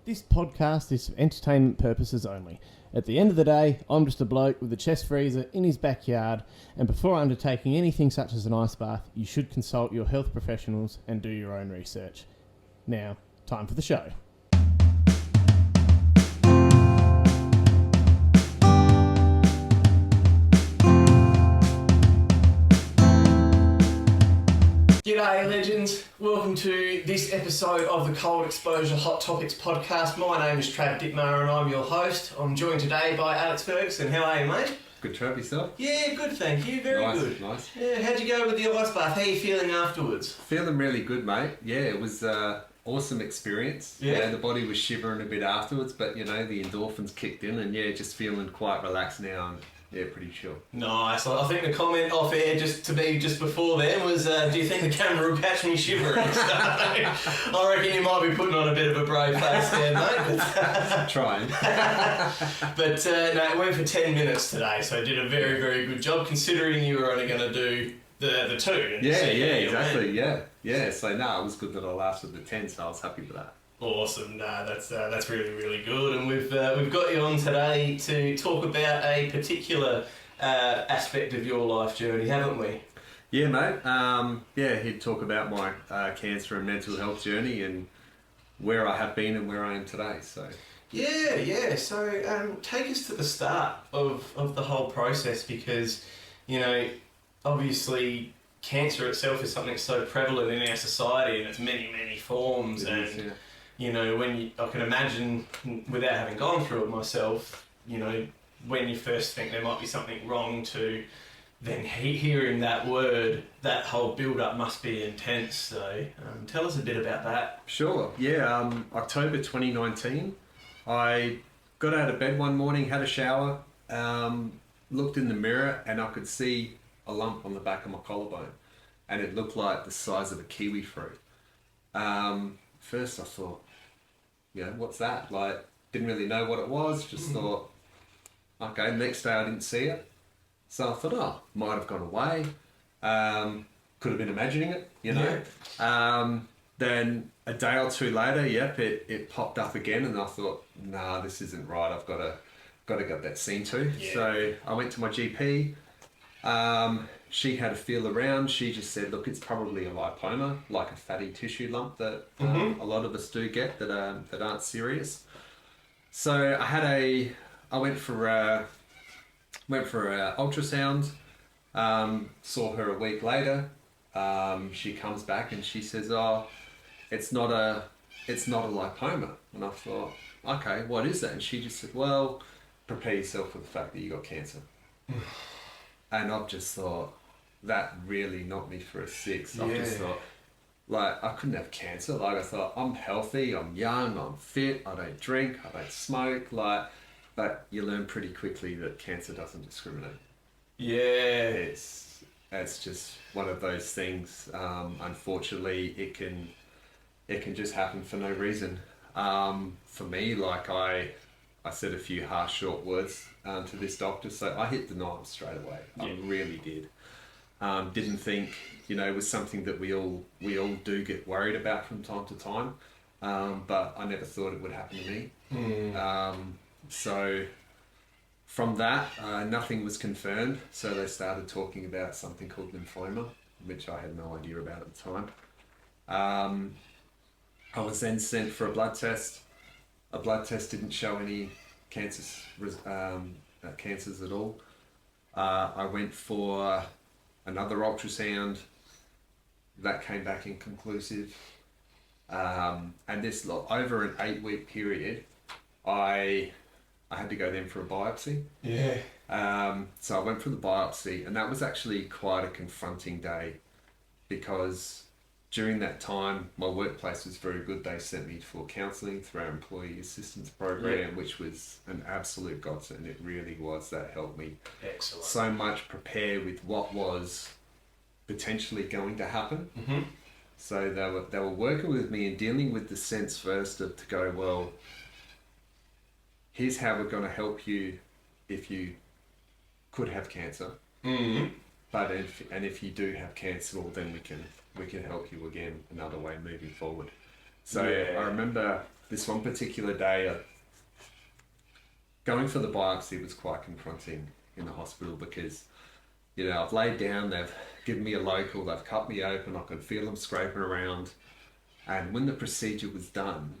This podcast is for entertainment purposes only. At the end of the day, I'm just a bloke with a chest freezer in his backyard, and before undertaking anything such as an ice bath, you should consult your health professionals and do your own research. Now, time for the show. G'day legends, welcome to this episode of the Cold Exposure Hot Topics podcast. My name is Trav Dittmar and I'm your host. I'm joined today by Alex Ferguson. How are you, mate? Good, Trav, yourself? Yeah, good, thank you. Very good. Nice. Yeah, how'd you go with the ice bath? How are you feeling afterwards? Feeling really good, mate. Yeah, it was awesome experience. Yeah, the body was shivering a bit afterwards, but you know, the endorphins kicked in and yeah, just feeling quite relaxed now and yeah, pretty chill. Nice. I think the comment off air just before then was, do you think the camera will catch me shivering? I reckon you might be putting on a bit of a brave face there, mate. Trying. But no, it went for 10 minutes today, so I did a very, very good job considering you were only going to do the two. Yeah, exactly. Yeah. So no, it was good that I lasted the 10, so I was happy with that. Awesome. No, that's really, really good. And we've got you on today to talk about a particular aspect of your life journey, haven't we? Yeah, mate. He'd talk about my cancer and mental health journey and where I have been and where I am today. So. Yeah. So take us to the start of the whole process because, you know, obviously cancer itself is something so prevalent in our society and it's many, many forms. You know, I can imagine, without having gone through it myself, you know, when you first think there might be something wrong to then hearing that word, that whole build-up must be intense. So tell us a bit about that. Sure. Yeah, October 2019, I got out of bed one morning, had a shower, looked in the mirror and I could see a lump on the back of my collarbone and it looked like the size of a kiwi fruit. First I thought, you know, what's that? Like, didn't really know what it was, just thought, okay, next day I didn't see it. So I thought, might have gone away. Could have been imagining it, you know. Yeah. Then a day or two later, it popped up again and I thought, nah, this isn't right. I've got to get that seen to. Yeah. So I went to my GP. She had a feel around. She just said, look, it's probably a lipoma, like a fatty tissue lump that a lot of us do get that aren't serious. So I went for a ultrasound, saw her a week later. She comes back and she says, it's not a lipoma. And I thought, okay, what is that? And she just said, well, prepare yourself for the fact that you got cancer. And I've just thought, that really knocked me for a six. I just thought, like, I couldn't have cancer. Like, I thought, I'm healthy, I'm young, I'm fit, I don't drink, I don't smoke. Like, but you learn pretty quickly that cancer doesn't discriminate. Yeah. It's just one of those things. Unfortunately, it can just happen for no reason. For me, like, I said a few harsh, short words to this doctor, so I hit denial straight away. I really did. Didn't think, you know, it was something that we all do get worried about from time to time, but I never thought it would happen to me. So from that, nothing was confirmed, so they started talking about something called lymphoma, which I had no idea about at the time. I was then sent for a blood test. A blood test didn't show any cancers at all. I went for another ultrasound. That came back inconclusive. And this, over an 8-week period, I had to go then for a biopsy. Yeah. So I went for the biopsy, and that was actually quite a confronting day because during that time, my workplace was very good. They sent me for counselling through our employee assistance program, which was an absolute godsend. It really was. That helped me so much prepare with what was potentially going to happen. Mm-hmm. So they were working with me and dealing with the sense first to go, well, here's how we're going to help you if you could have cancer. Mm-hmm. But if you do have cancer, well, then we can help you again another way moving forward. So I remember this one particular day, going for the biopsy was quite confronting in the hospital because, you know, I've laid down, they've given me a local, they've cut me open, I could feel them scraping around. And when the procedure was done,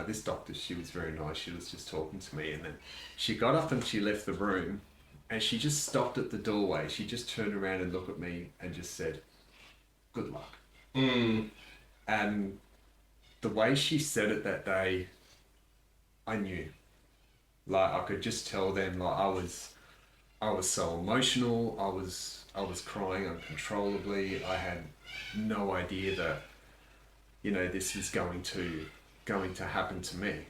this doctor, she was very nice, she was just talking to me, and then she got up and she left the room, and she just stopped at the doorway. She just turned around and looked at me and just said, "Good luck." And the way she said it that day, I knew. Like, I could just tell then, like, I was so emotional, I was crying uncontrollably. I had no idea that, you know, this was going to happen to me.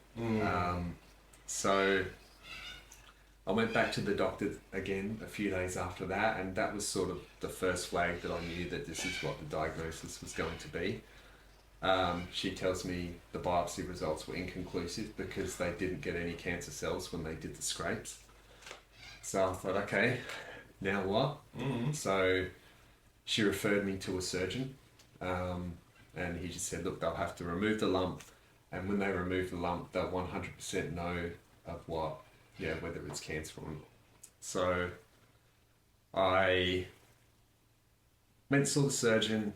So I went back to the doctor again a few days after that, and that was sort of the first flag that I knew that this is what the diagnosis was going to be. She tells me the biopsy results were inconclusive because they didn't get any cancer cells when they did the scrapes. So I thought, okay, now what? So she referred me to a surgeon, and he just said, look, they'll have to remove the lump, and when they remove the lump, they'll 100% know of whether it's cancer or not. So I went and saw the surgeon.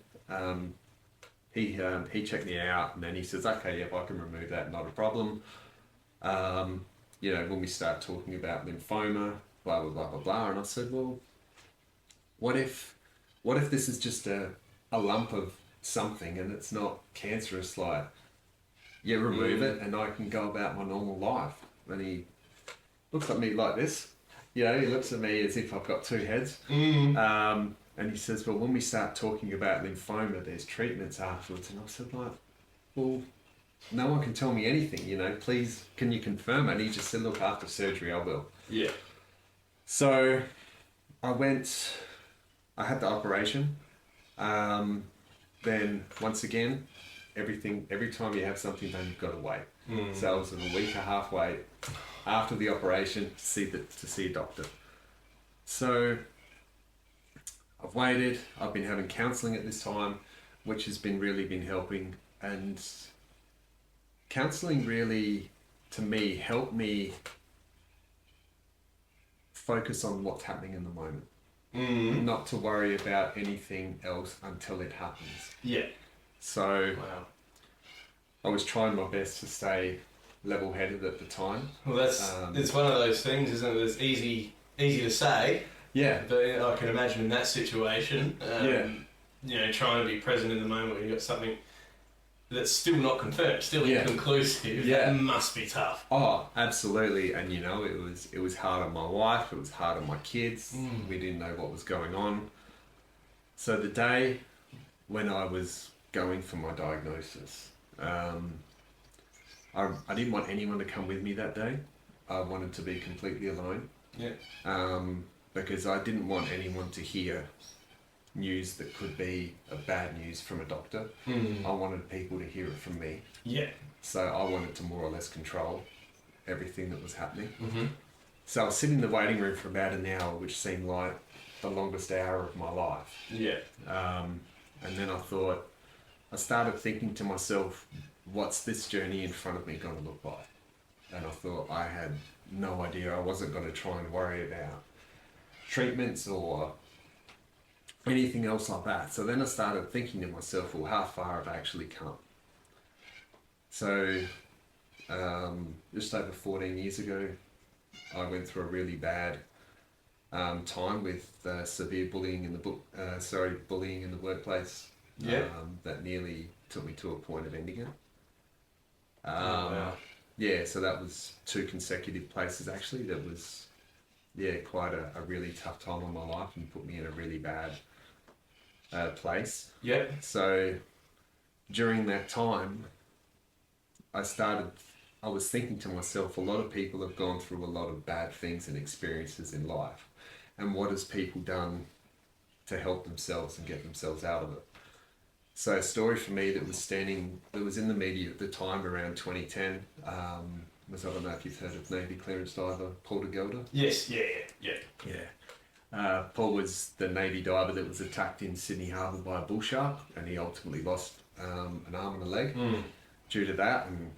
He checked me out, and then he says, okay, if I can remove that, not a problem. You know, when we start talking about lymphoma, blah, blah, blah, blah, blah. And I said, well, what if this is just a lump of something and it's not cancerous? Like, yeah, remove it and I can go about my normal life. And he looks at me like this. You know, he looks at me as if I've got two heads. And he says, well, when we start talking about lymphoma, there's treatments afterwards. And I said, like, well, no one can tell me anything, you know, please, can you confirm it? And he just said, look, after surgery, I will. Yeah. So I had the operation. Then once again, every time you have something done, you've got to wait. So I was a week and a half wait after the operation to see a doctor. So I've waited. I've been having counselling at this time, which has really been helping. And counselling really, to me, helped me focus on what's happening in the moment. Not to worry about anything else until it happens. Yeah. So wow. I was trying my best to stay level-headed at the time. Well, it's one of those things, isn't it? It's easy to say. Yeah. But I can imagine in that situation, you know, trying to be present in the moment when you've got something that's still not confirmed, still inconclusive. Yeah. That must be tough. Oh, absolutely. And you know, it was hard on my wife, it was hard on my kids. We didn't know what was going on. So the day when I was going for my diagnosis, I didn't want anyone to come with me that day. I wanted to be completely alone. Yeah. Because I didn't want anyone to hear news that could be a bad news from a doctor. I wanted people to hear it from me. Yeah. So I wanted to more or less control everything that was happening. So I was sitting in the waiting room for about an hour, which seemed like the longest hour of my life. Yeah. And then I started thinking to myself, what's this journey in front of me going to look like? And I thought I had no idea. I wasn't going to try and worry about treatments or anything else like that. So then I started thinking to myself, well, how far have I actually come? So just over 14 years ago, I went through a really bad time with severe bullying in the workplace. That nearly took me to a point of ending it. Wow. Yeah, so that was 2 consecutive places actually. That was quite a really tough time in my life and put me in a really bad place. Yeah. So during that time, I was thinking to myself, a lot of people have gone through a lot of bad things and experiences in life. And what has people done to help themselves and get themselves out of it? So a story for me that was in the media at the time around 2010, I don't know if you've heard of Navy clearance diver Paul DeGelder. Yes, yeah. Paul was the Navy diver that was attacked in Sydney Harbour by a bull shark, and he ultimately lost an arm and a leg due to that. And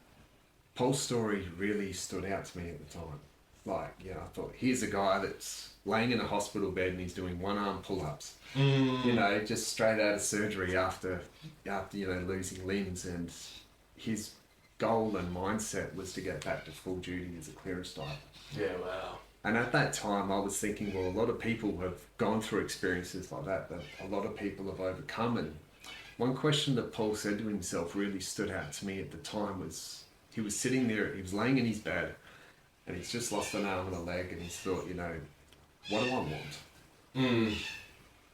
Paul's story really stood out to me at the time. Like, you know, I thought, here's a guy that's laying in a hospital bed and he's doing one arm pull-ups. You know, just straight out of surgery after you know, losing limbs, and his goal and mindset was to get back to full duty as a clearance diver. Yeah, wow. And at that time I was thinking, well, a lot of people have gone through experiences like that a lot of people have overcome. And one question that Paul said to himself really stood out to me at the time was, he was sitting there, he was laying in his bed, and he's just lost an arm and a leg, and he's thought, you know, what do I want? You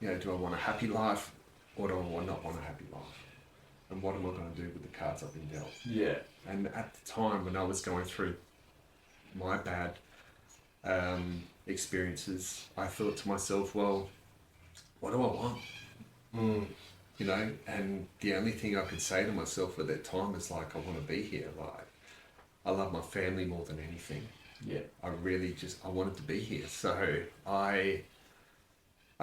know, do I want a happy life, or do I not want a happy life? And what am I going to do with the cards I've been dealt? Yeah. And at the time when I was going through my bad experiences, I thought to myself, well, what do I want? You know, and the only thing I could say to myself at that time is like, I want to be here. Like, I love my family more than anything. Yeah. I wanted to be here. So I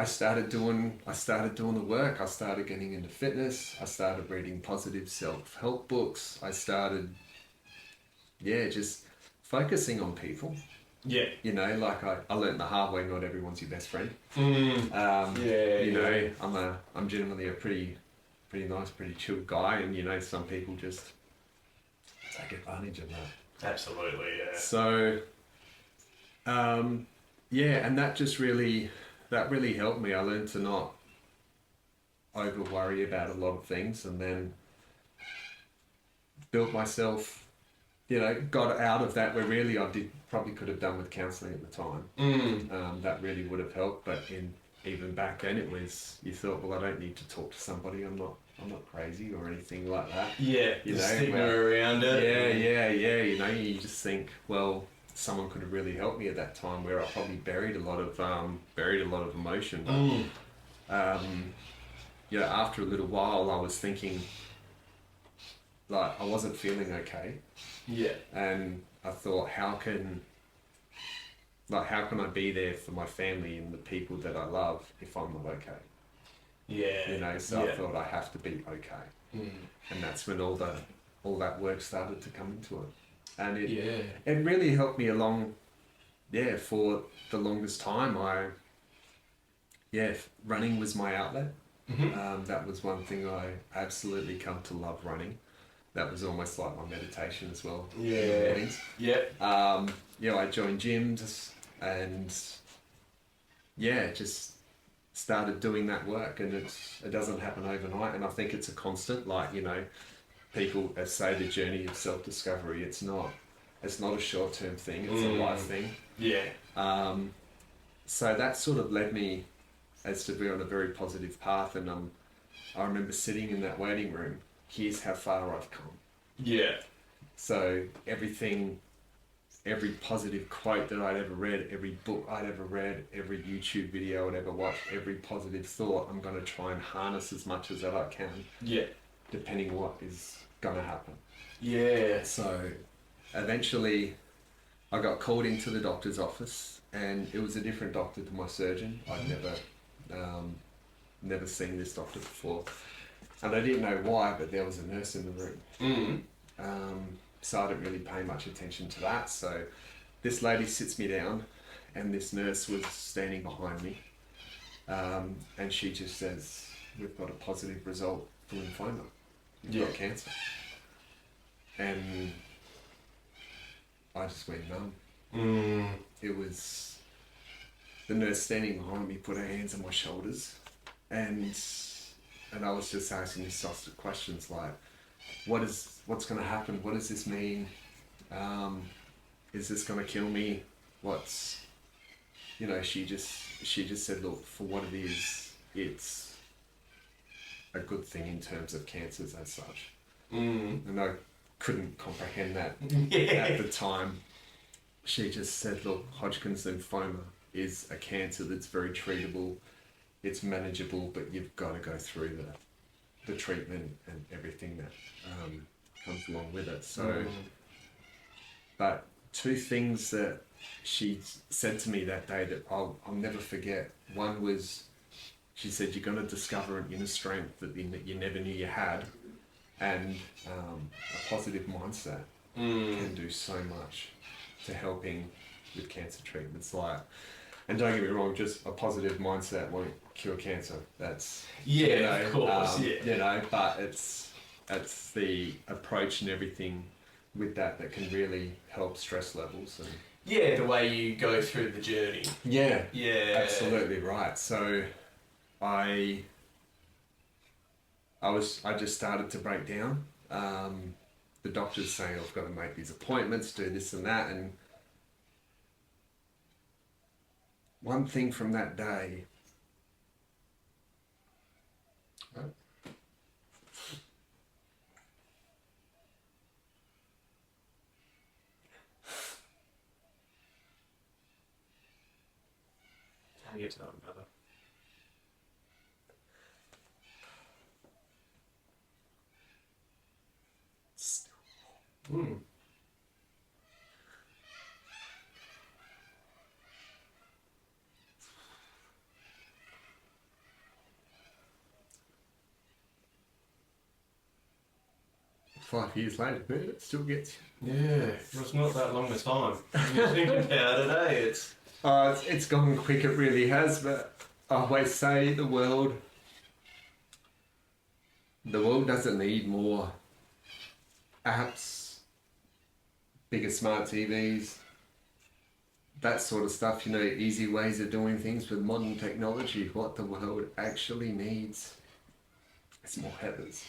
started doing the work. I started getting into fitness. I started reading positive self-help books. I started, just focusing on people. Yeah. You know, like I learned the hard way, not everyone's your best friend. You know, I'm generally a pretty nice, pretty chill guy, and you know, some people just take advantage of that. Absolutely, yeah. So, and that just really helped me. I learned to not over worry about a lot of things, and then built myself, you know, got out of that where really probably could have done with counselling at the time. That really would have helped, but even back then it was, you thought, well, I don't need to talk to somebody, I'm not crazy or anything like that. Yeah, you the know, stigma around it. Yeah, you know, you just think, well, someone could have really helped me at that time where I probably buried a lot of emotion. But, you know, after a little while I was thinking, like, I wasn't feeling okay. Yeah. And I thought, how can I be there for my family and the people that I love if I'm not okay? Yeah. You know, so I thought I have to be okay. And that's when all that work started to come into it. And it really helped me along, for the longest time. Running was my outlet. That was one thing I absolutely come to love, running. That was almost like my meditation as well. Yeah. I joined gyms and just started doing that work, and it doesn't happen overnight, and I think it's a constant. Like, you know, people say the journey of self-discovery, it's not a short-term thing, it's a life thing. So that sort of led me as to be on a very positive path, and I remember sitting in that waiting room, here's how far I've come. So every positive quote that I'd ever read, every book I'd ever read, every YouTube video I'd ever watched, every positive thought, I'm going to try and harness as much as that I can. Depending what is going to happen. So eventually I got called into the doctor's office, and it was a different doctor to my surgeon. I'd never seen this doctor before. And I didn't know why, but there was a nurse in the room. So I didn't really pay much attention to that. So this lady sits me down, and this nurse was standing behind me. And she just says, we've got a positive result for lymphoma. You've got cancer. And I just went numb. It was the nurse standing behind me put her hands on my shoulders, and I was just asking these sorts of questions like, what's going to happen? What does this mean? Is this going to kill me? She just said, look, for what it is, it's a good thing in terms of cancers as such. And I couldn't comprehend that at the time. She just said, look, Hodgkin's lymphoma is a cancer that's very treatable, it's manageable, but you've got to go through the treatment and everything that comes along with it. So, but two things that she said to me that day that I'll never forget. One was, she said, you're going to discover an inner strength that you never knew you had, and a positive mindset. can do so much to helping with cancer treatments. Like, and don't get me wrong, just a positive mindset won't cure cancer. That's of course, but it's the approach and everything with that can really help stress levels and the way you go through the journey. Yeah, absolutely right. So I just started to break down. The doctor's saying I've got to make these appointments, do this and that, and one thing from that day. How do you get to that, brother? Mm. Five years later, man, it still gets you. Yeah, it was not that long a time. You think about it, It's gone quick, it really has, but I always say the world doesn't need more apps, bigger smart TVs, that sort of stuff, easy ways of doing things with modern technology. What the world actually needs is more Heathers.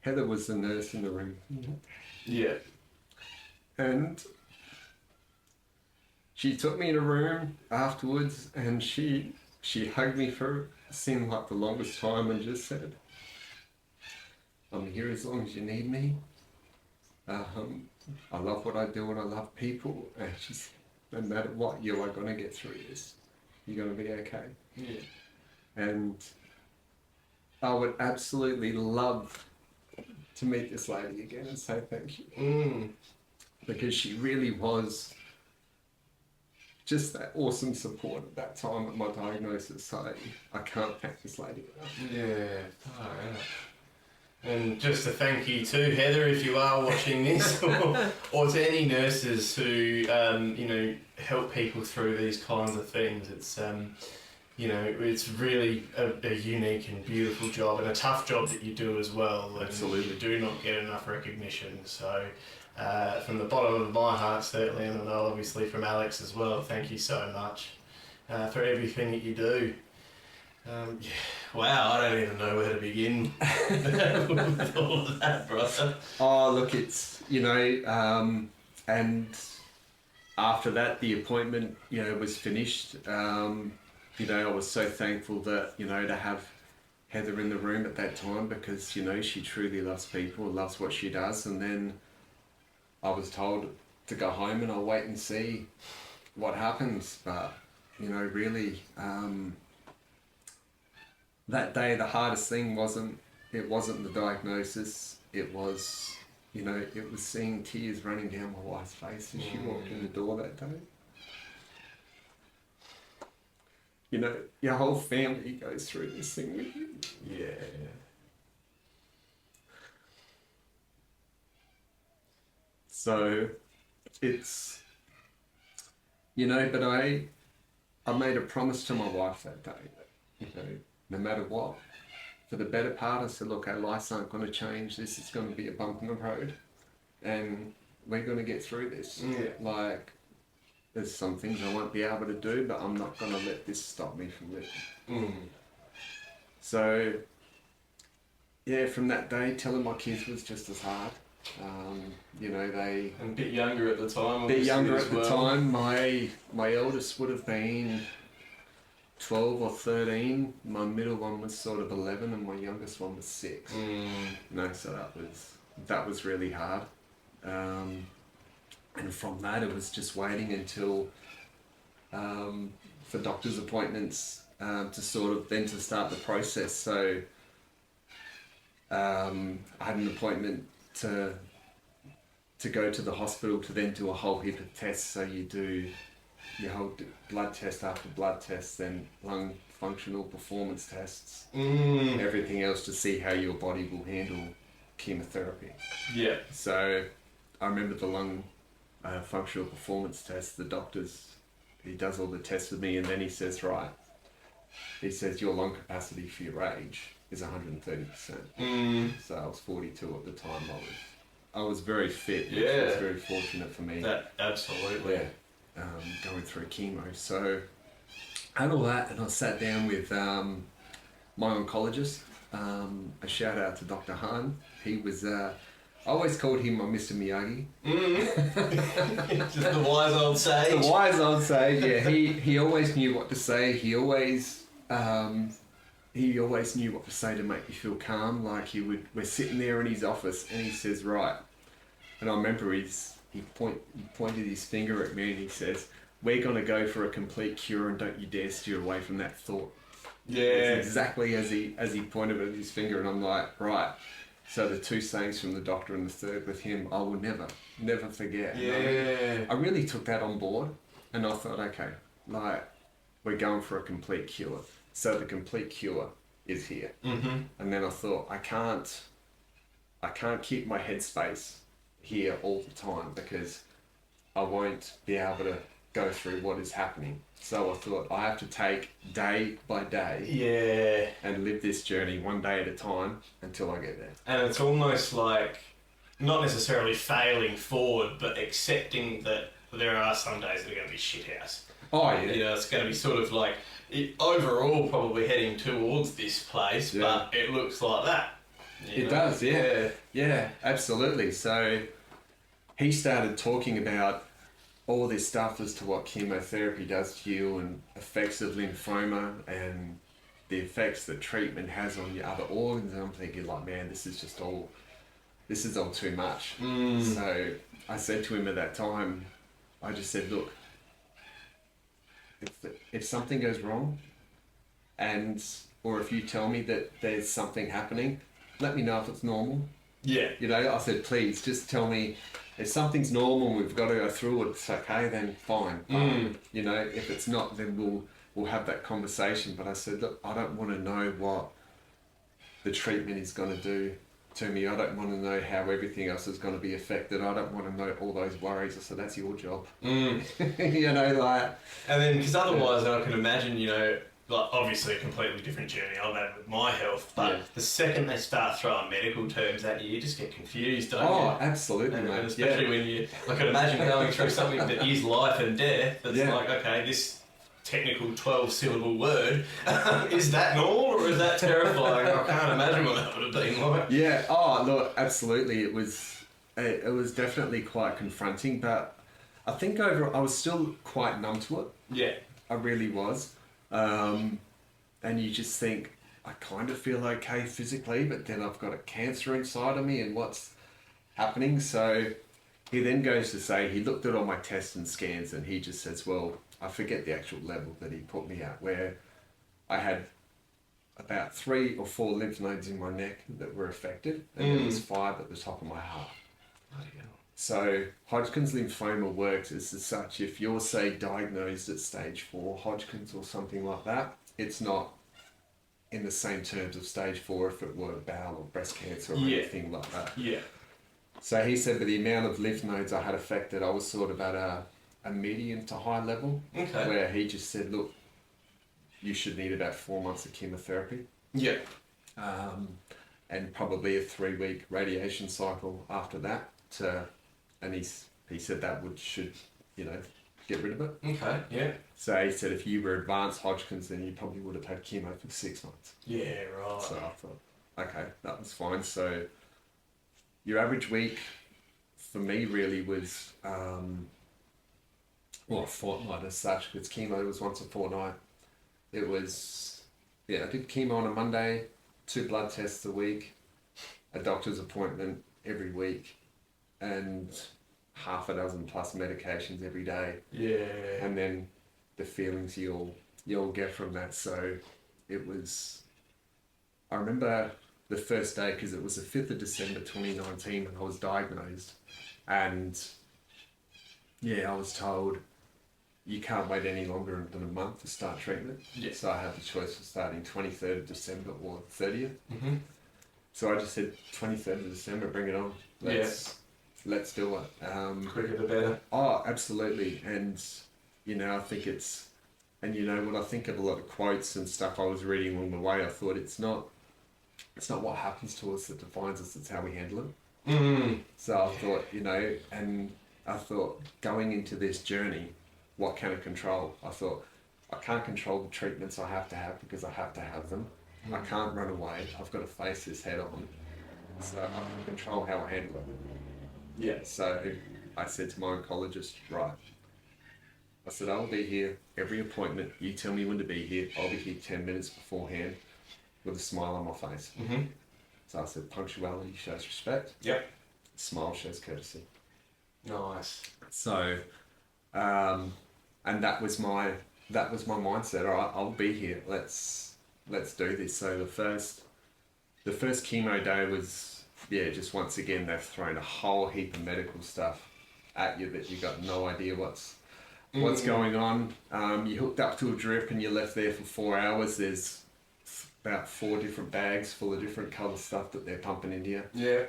Heather was the nurse in the room. Yeah. And she took me in a room afterwards and she hugged me for seemed like the longest time and just said, I'm here as long as you need me. I love what I do and I love people. And she said, no matter what, you are going to get through this. You're going to be okay. Yeah. And I would absolutely love to meet this lady again and say thank you. Because she really was just that awesome support at that time at my diagnosis. So I can't thank this lady enough. Yeah. All right. And just a thank you to Heather if you are watching this, or to any nurses who help people through these kinds of things. It's it's really a unique and beautiful job, and a tough job that you do as well. And absolutely, you do not get enough recognition. So from the bottom of my heart, certainly, and I know obviously from Alex as well, thank you so much for everything that you do. Wow, I don't even know where to begin with all of that, brother. Oh, look, it's, and after that, the appointment, was finished. I was so thankful that, to have Heather in the room at that time because, she truly loves people, loves what she does. And then I was told to go home and I'll wait and see what happens. But, really, that day, the hardest thing wasn't the diagnosis. It was, it was seeing tears running down my wife's face as she walked in the door that day. Your whole family goes through this thing with you. Yeah. So, it's, but I made a promise to my wife that day that, no matter what, for the better part, I said, look, our lives aren't going to change. This is going to be a bump in the road, and we're going to get through this. Yeah. There's some things I won't be able to do, but I'm not going to let this stop me from living. So, from that day, telling my kids was just as hard. They... And a bit younger at the time. A bit younger at the time. My eldest would have been 12 or 13. My middle one was sort of 11 and my youngest one was 6. So that was really hard. And from that it was just waiting until for doctor's appointments to start the process. So I had an appointment to go to the hospital to then do a whole heap of tests. So you do your whole blood test after blood test, then lung functional performance tests, Mm. everything else to see how your body will handle chemotherapy. Yeah. So I remember the lung functional performance test, he does all the tests with me, and then he says, right, he says your lung capacity for your age is 130%. So I was 42 at the time. I was very fit, which was very fortunate for me. That absolutely. Yeah, going through chemo. So I had all that, and I sat down with my oncologist. A shout out to Dr. Hahn. He was, I always called him my Mr. Miyagi. Just the wise old sage. The wise old sage, yeah. He always knew what to say. He always knew what to say to make me feel calm. Like we're sitting there in his office, and he says, right. And I remember he pointed his finger at me, and he says, we're going to go for a complete cure, and don't you dare steer away from that thought. Yeah. It's exactly as he pointed at his finger, and I'm like, right. So the two sayings from the doctor and the third with him, I will never forget. Yeah. I really took that on board, and I thought, okay, like, we're going for a complete cure. So the complete cure is here. Mm-hmm. And then I thought, I can't keep my headspace here all the time, because I won't be able to go through what is happening. So I thought, I have to take day by day and live this journey one day at a time until I get there. And it's almost like not necessarily failing forward, but accepting that there are some days that are going to be shithouse. Oh, yeah. You know, it's going to be sort of like, overall probably heading towards this place, but it looks like that. It does, yeah. Yeah, absolutely. So he started talking about all this stuff as to what chemotherapy does to you, and effects of lymphoma, and the effects that treatment has on your other organs. And I'm thinking, like, man, this is all too much. So I said to him at that time, I just said, look, if something goes wrong, or if you tell me that there's something happening, let me know if it's normal. Yeah. You know, I said, please, just tell me if something's normal and we've got to go through it, it's okay, then fine. You know, if it's not, then we'll have that conversation. But I said, look, I don't want to know what the treatment is going to do to me. I don't want to know how everything else is going to be affected. I don't want to know all those worries. I said, that's your job. You know, like... And then, because otherwise, I can imagine, you know, like, obviously a completely different journey I've had with my health, but the second they start throwing medical terms at you, you just get confused, don't you? Oh, absolutely, mate. And especially when you, I can imagine going through something that is life and death, that's like, okay, this technical 12-syllable word, is that normal or is that terrifying? I can't imagine what that would have been like. Yeah, oh, look, absolutely. It was definitely quite confronting, but I think I was still quite numb to it. Yeah. I really was. And you just think, I kind of feel okay physically, but then I've got a cancer inside of me, and what's happening? So he then goes to say, he looked at all my tests and scans, and he just says, well, I forget the actual level that he put me at, where I had about 3 or 4 lymph nodes in my neck that were affected, and there was 5 at the top of my heart. So Hodgkin's lymphoma works as such, if you're, say, diagnosed at stage 4 Hodgkin's or something like that, it's not in the same terms of stage 4 if it were bowel or breast cancer or anything like that. Yeah. So he said with the amount of lymph nodes I had affected, I was sort of at a medium to high level, where he just said, look, you should need about 4 months of chemotherapy. Yeah. And probably a 3-week radiation cycle after that and he said that should, you know, get rid of it. Okay, yeah. So he said if you were advanced Hodgkin's, then you probably would have had chemo for 6 months. Yeah, right. So I thought, okay, that was fine. So your average week for me really was, a fortnight as such, because chemo was once a fortnight. It was, I did chemo on a Monday, 2 blood tests a week, a doctor's appointment every week, and half a dozen plus medications every day. Yeah. And then the feelings you'll get from that. So it was, I remember the first day, because it was the 5th of December 2019 when I was diagnosed, and I was told you can't wait any longer than a month to start treatment. Yeah. So I had the choice of starting 23rd of December or 30th. Mm-hmm. So I just said 23rd of December, bring it on. Let's do it. Quicker the better. Oh, absolutely. And, you know, I think it's, and you know, when I think of a lot of quotes and stuff I was reading along the way, I thought it's not what happens to us that defines us, it's how we handle it. Mm. So I thought, you know, and I thought going into this journey, what can I control? I thought, I can't control the treatments I have to have because I have to have them. I can't run away. I've got to face this head on. So I can control how I handle it. Yeah. So I said to my oncologist, right, I said, I'll be here every appointment. You tell me when to be here. I'll be here 10 minutes beforehand with a smile on my face. Mm-hmm. So I said, punctuality shows respect. Yep. Smile shows courtesy. Nice. So, and that was my mindset. All right, I'll be here. Let's do this. So the first chemo day was, just once again, they've thrown a whole heap of medical stuff at you that you got no idea what's going on. You hooked up to a drip and you're left there for 4 hours. There's about 4 different bags full of different colour stuff that they're pumping into you. Yeah.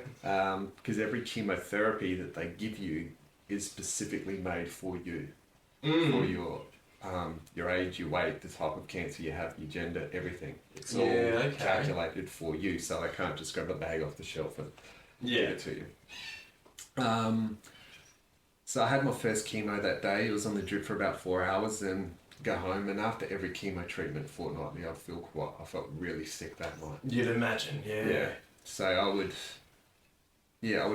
Because every chemotherapy that they give you is specifically made for you, for your age, your weight, the type of cancer you have, your gender, everything. It's all calculated for you, so they can't just grab a bag off the shelf and give it to you. So I had my first chemo that day. It was on the drip for about 4 hours, and go home. And after every chemo treatment fortnightly, I felt really sick that night. You'd imagine, yeah. So I would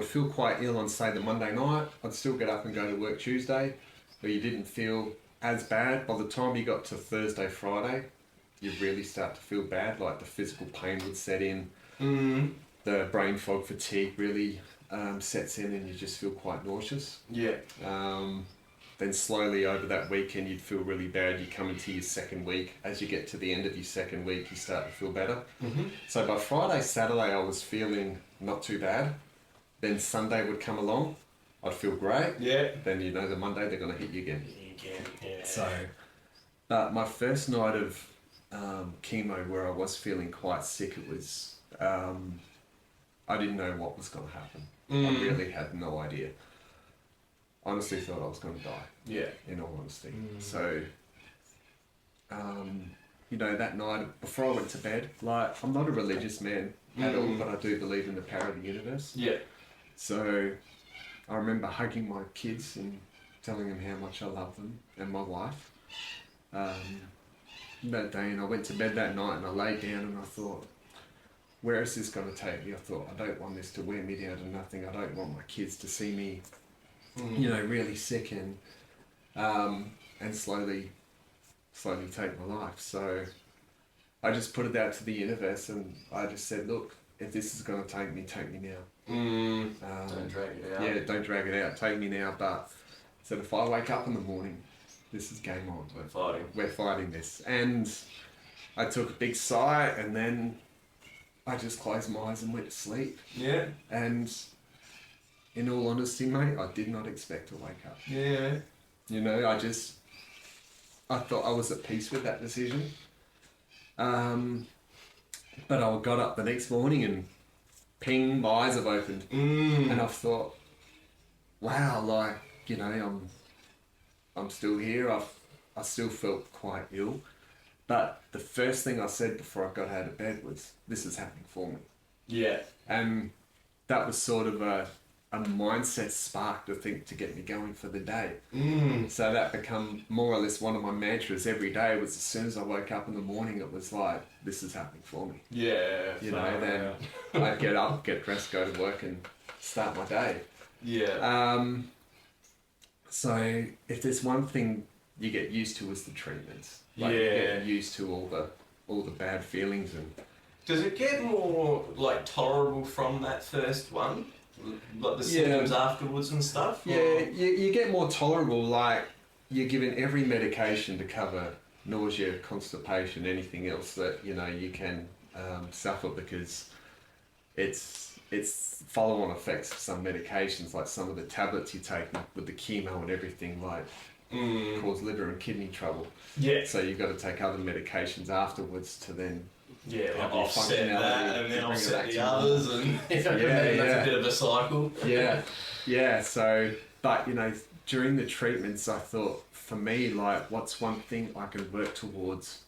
feel quite ill on, say, the Monday night. I'd still get up and go to work Tuesday, but you didn't feel as bad. By the time you got to Thursday, Friday, you really start to feel bad. Like the physical pain would set in. The brain fog fatigue really sets in, and you just feel quite nauseous. Yeah. Then slowly over that weekend, you'd feel really bad. You come into your second week. As you get to the end of your second week, you start to feel better. Mm-hmm. So by Friday, Saturday, I was feeling not too bad. Then Sunday would come along. I'd feel great. Yeah. Then, you know, the Monday, they're going to hit you again. Yeah. So, but my first night of chemo where I was feeling quite sick, it was, I didn't know what was going to happen. I really had no idea. Honestly thought I was going to die. Yeah. In all honesty. So, you know, that night, before I went to bed, like, I'm not a religious man at all, but I do believe in the power of the universe. Yeah. So, I remember hugging my kids and telling them how much I love them, and my wife. That day, and I went to bed that night and I laid down and I thought, where is this going to take me? I thought, I don't want this to wear me down to nothing. I don't want my kids to see me, you know, really sick and slowly take my life. So I just put it out to the universe and I just said, look, if this is going to take me now. Don't drag it out. Yeah, don't drag it out. Take me now. But I said, if I wake up in the morning, this is game on. We're fighting this. And I took a big sigh and then I just closed my eyes and went to sleep. Yeah. And in all honesty, mate, I did not expect to wake up. Yeah. You know, I thought I was at peace with that decision. But I got up the next morning and ping, my eyes have opened. And I thought, wow, like, you know, I'm still here. I still felt quite ill. But the first thing I said before I got out of bed was, this is happening for me. Yeah. And that was sort of a mindset spark to get me going for the day. So that become more or less one of my mantras every day. Was as soon as I woke up in the morning, it was like, this is happening for me. Yeah. You know, then I'd get up, get dressed, go to work and start my day. Yeah. So if there's one thing you get used to is the treatments. Like, you get used to all the bad feelings. And does it get more like tolerable from that first one? Like the symptoms afterwards and stuff? Yeah, you get more tolerable. Like, you're given every medication to cover nausea, constipation, anything else that, you know, you can suffer, because it's follow-on effects of some medications, like some of the tablets you take with the chemo and everything. Like, cause liver and kidney trouble. Yeah. So you've got to take other medications afterwards to then Yeah, have like your offset that functionality and to then bring it offset back the to others, normal. and that's Yeah. a bit of a cycle. Yeah. So, but during the treatments, I thought, for me, like, what's one thing I can work towards,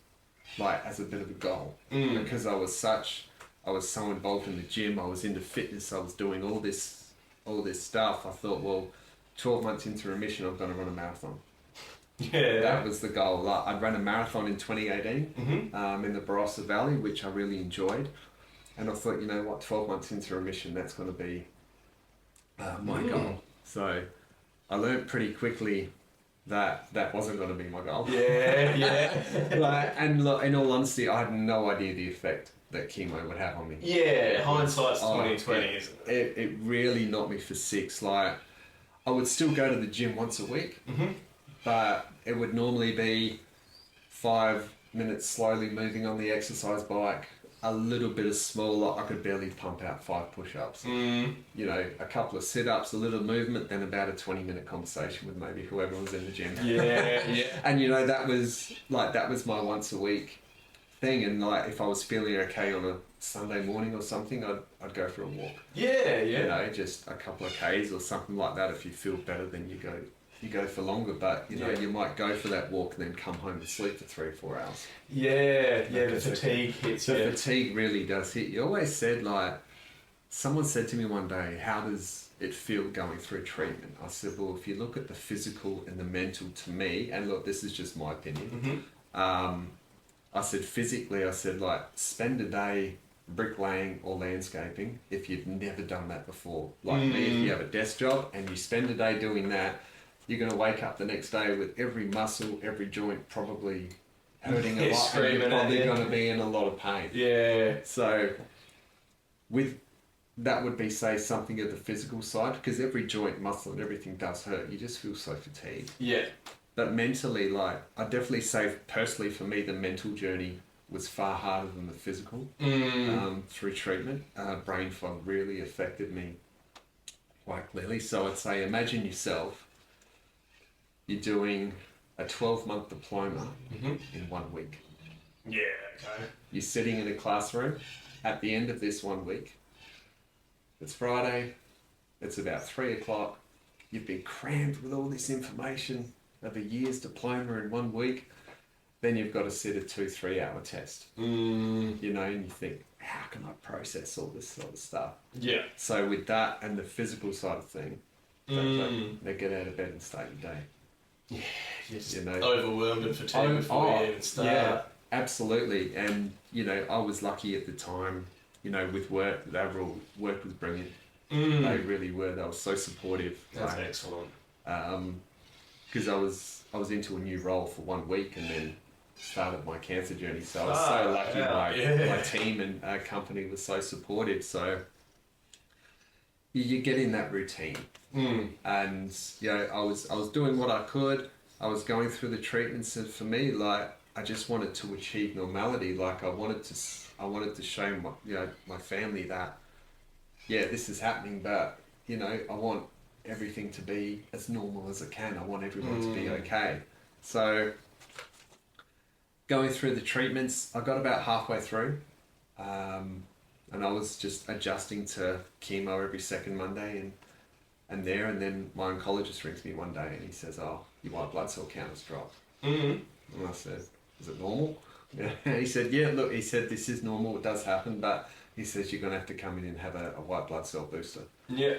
like, as a bit of a goal? Because I was so involved in the gym, I was into fitness, I was doing all this stuff. I thought, well, 12 months into remission, I'm going to run a marathon. Yeah. That was the goal. Like, I'd run a marathon in 2018 in the Barossa Valley, which I really enjoyed. And I thought, 12 months into remission, that's going to be my goal. So I learned pretty quickly that wasn't going to be my goal. Yeah. And look, in all honesty, I had no idea the effect that chemo would have on me. Yeah, hindsight's 2020, isn't it? It really knocked me for six. Like, I would still go to the gym once a week, but it would normally be 5 minutes slowly moving on the exercise bike, a little bit of small, I could barely pump out 5 push-ups. A couple of sit-ups, a little movement, then about a 20-minute conversation with maybe whoever was in the gym. Yeah. And that was my once a week thing. And like, if I was feeling okay on a Sunday morning or something, I'd go for a walk. Yeah. Just a couple of Ks or something like that. If you feel better, then you go for longer, but you might go for that walk and then come home and sleep for 3 or 4 hours. The fatigue hits you. The fatigue really does hit you. I always said, like, someone said to me one day, how does it feel going through treatment? I said, well, if you look at the physical and the mental, to me, and look, this is just my opinion, I said, physically, like, spend a day bricklaying or landscaping if you've never done that before. Like me, if you have a desk job and you spend a day doing that, you're going to wake up the next day with every muscle, every joint probably hurting a lot, and you're probably going to be in a lot of pain. Yeah. So that would be, say, something of the physical side, because every joint, muscle and everything does hurt. You just feel so fatigued. Yeah. But mentally, like, I definitely say, personally for me, the mental journey was far harder than the physical through treatment. Brain fog really affected me quite clearly. So I'd say, imagine yourself, you're doing a 12-month diploma in 1 week. Yeah, okay. You're sitting in a classroom. At the end of this 1 week, it's Friday, it's about 3 o'clock, you've been crammed with all this information of a year's diploma in 1 week, then you've got to sit a 2-3 hour test. And you think, how can I process all this sort of stuff? Yeah. So with that and the physical side of things, they get out of bed and start your day. Yeah, just overwhelmed and fatigued before you even start. Yeah, absolutely. And, I was lucky at the time, with work, the overall work was brilliant. They really were. They were so supportive. That's excellent. Because I was into a new role for 1 week and then started my cancer journey. So I was so lucky. My team and company was so supportive. So you get in that routine. And I was doing what I could. I was going through the treatments, and for me, like, I just wanted to achieve normality. Like, I wanted to show my family that this is happening, but I want everything to be as normal as it can. I want everyone to be okay. So going through the treatments, I got about halfway through, and I was just adjusting to chemo every second Monday and then my oncologist rings me one day and he says, oh, your white blood cell count has dropped. And I said, is it normal? And he said, yeah, look, he said, this is normal, it does happen, but he says you're going to have to come in and have a white blood cell booster. Yeah.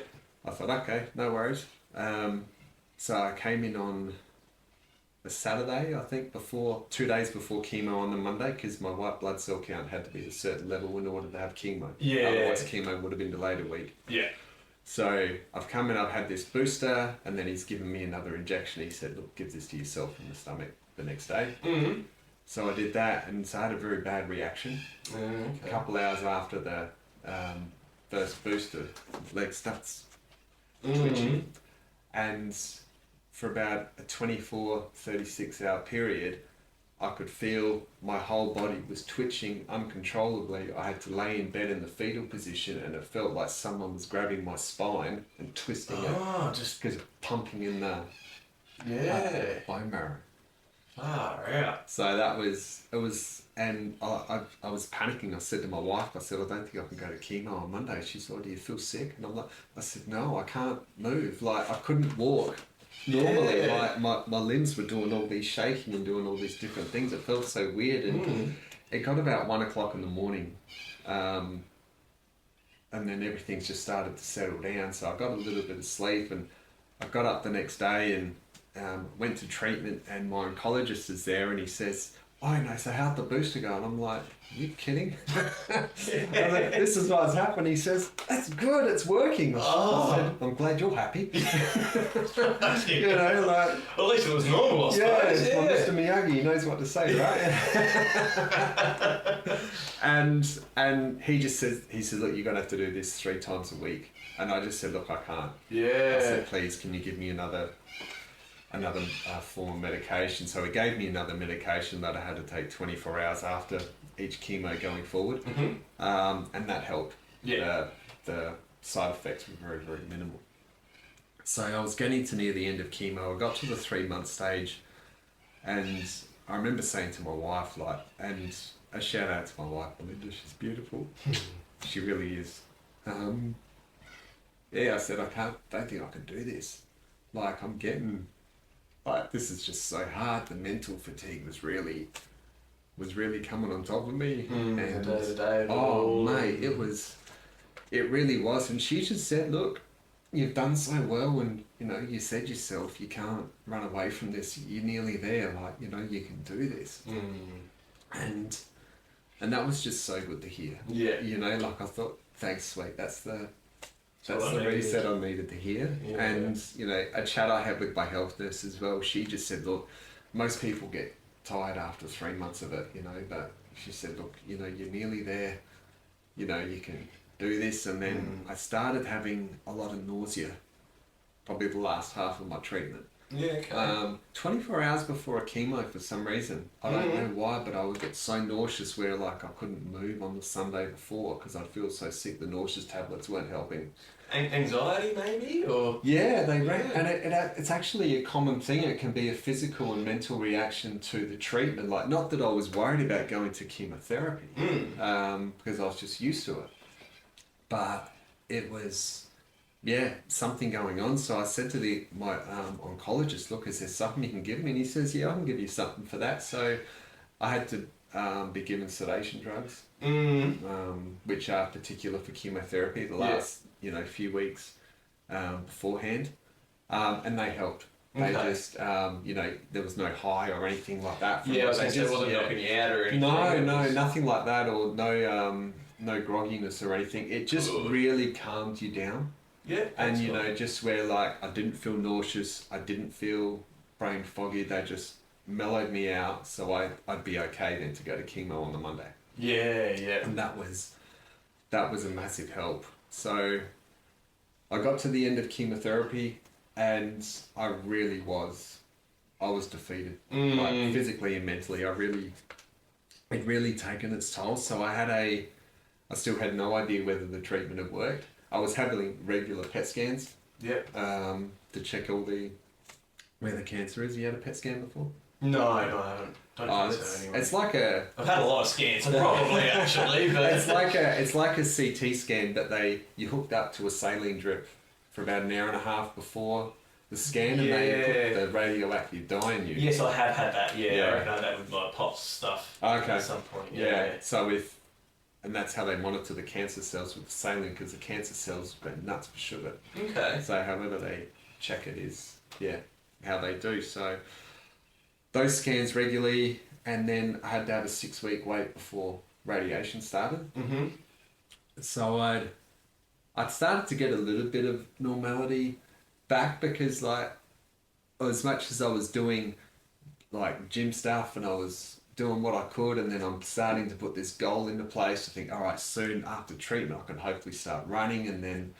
I thought, okay, no worries. So I came in on a Saturday, I think, 2 days before chemo on the Monday, because my white blood cell count had to be at a certain level in order to have chemo. Yeah. Otherwise, chemo would have been delayed a week. Yeah. So I've come in, I've had this booster, and then he's given me another injection. He said, look, give this to yourself in the stomach the next day. So I did that, and so I had a very bad reaction. A couple hours after the first booster, leg starts twitching. And for about a 36 hour period, I could feel my whole body was twitching uncontrollably. I had to lay in bed in the fetal position, and it felt like someone was grabbing my spine and twisting it, just because pumping in the Yeah. bone marrow. Far out. So it was, and I was panicking. I said to my wife, I said, I don't think I can go to chemo on Monday. She said, do you feel sick? And I said, no, I can't move. Like, I couldn't walk. Normally, Yeah. my limbs were doing all these shaking and doing all these different things. It felt so weird. And it got about 1 o'clock in the morning. And then everything's just started to settle down. So I got a little bit of sleep, and I got up the next day and went to treatment, and my oncologist is there, and he says, oh, no, so how'd the booster go? And I'm like, are you kidding? I was like, this is what's happened. He says, that's good, it's working. I said, I'm glad you're happy. You know, like... Well, at least it was normal, I suppose. Yeah, it's my Mr. Miyagi, he knows what to say, right? and he just says, look, you're going to have to do this 3 times a week. And I just said, look, I can't. Yeah. I said, please, can you give me another form of medication? So he gave me another medication that I had to take 24 hours after each chemo going forward. And that helped. Yeah. The side effects were very, very minimal. So I was getting to near the end of chemo. I got to the 3-month stage, and I remember saying to my wife, like, and a shout out to my wife, Belinda, she's beautiful. She really is. Yeah, I said, don't think I can do this. Like, I'm getting, like, this is just so hard. The mental fatigue was really coming on top of me. And day to day. Oh, mate, it really was. And she just said, look, you've done so well, and, you know, you said yourself, you can't run away from this. You're nearly there. Like, you know, you can do this. And that was just so good to hear. Yeah. You know, like, I thought, thanks, sweet. That's the reset I needed to hear. Yeah. And, you know, a chat I had with my health nurse as well, she just said, look, most people get tired after 3 months of it, you know, but she said, look, you know, you're nearly there, you know, you can do this. And then I started having a lot of nausea, probably the last half of my treatment. Yeah, okay. 24 hours before a chemo, for some reason. I don't know why, but I would get so nauseous where, like, I couldn't move on the Sunday before because I'd feel so sick. The nauseous tablets weren't helping. Anxiety, maybe? Or yeah, and it's actually a common thing. It can be a physical and mental reaction to the treatment. Like, not that I was worried about going to chemotherapy, because I was just used to it. But it was... yeah, something going on. So I said to my oncologist, look, is there something you can give me? And he says, yeah, I can give you something for that. So I had to be given sedation drugs, which are particular for chemotherapy the last few weeks beforehand. And they helped. They just, there was no high or anything like that. Yeah, I was going to say, it wasn't knocking you out or anything. No, nothing like that, or no grogginess or anything. It just really calmed you down. Yeah, and you know, just where, like, I didn't feel nauseous, I didn't feel brain foggy, they just mellowed me out, so I'd be okay then to go to chemo on the Monday. Yeah. And that was a massive help. So I got to the end of chemotherapy, and I was defeated, like, physically and mentally. It really taken its toll. So I still had no idea whether the treatment had worked. I was having regular PET scans. Yep. To check where the cancer is. You had a PET scan before? No, I haven't. Don't think so anyway. It's like I've had a lot of scans, probably actually, but it's like a CT scan, but you hooked up to a saline drip for about an hour and a half before the scan, and they put the radioactive dye in you. Yes, I have had that. Yeah. I reckon I had that with my pops stuff. Okay. At some point. Yeah. So and that's how they monitor the cancer cells with the saline, because the cancer cells go nuts for sugar. Okay. So however they check it is, how they do. So those scans regularly, and then I had to have a 6-week wait before radiation started. Mm-hmm. So I'd started to get a little bit of normality back, because, like, as much as I was doing, like, gym stuff, and I was doing what I could, and then I'm starting to put this goal into place to think, all right, soon after treatment I can hopefully start running. And then,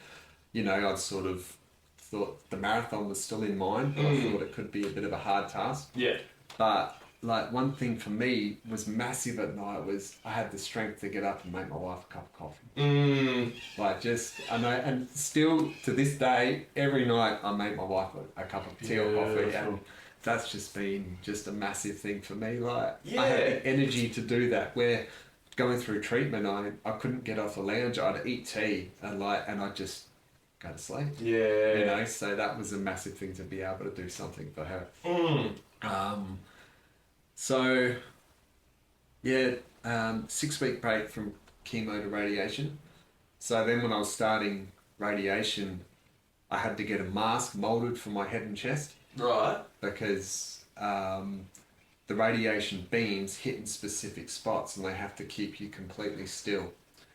you know, I'd sort of thought the marathon was still in mind, but I thought it could be a bit of a hard task. Yeah. But like one thing for me was massive at night was I had the strength to get up and make my wife a cup of coffee. Like I know, and still to this day, every night I make my wife a cup of tea or coffee, and that's just been just a massive thing for me. Like I had the energy to do that. Where going through treatment, I couldn't get off the lounge. I'd eat tea and I'd just go to sleep. Yeah. You know, so that was a massive thing to be able to do something for her. So, 6-week break from chemo to radiation. So then when I was starting radiation, I had to get a mask molded for my head and chest. Right. Because the radiation beams hit in specific spots and they have to keep you completely still.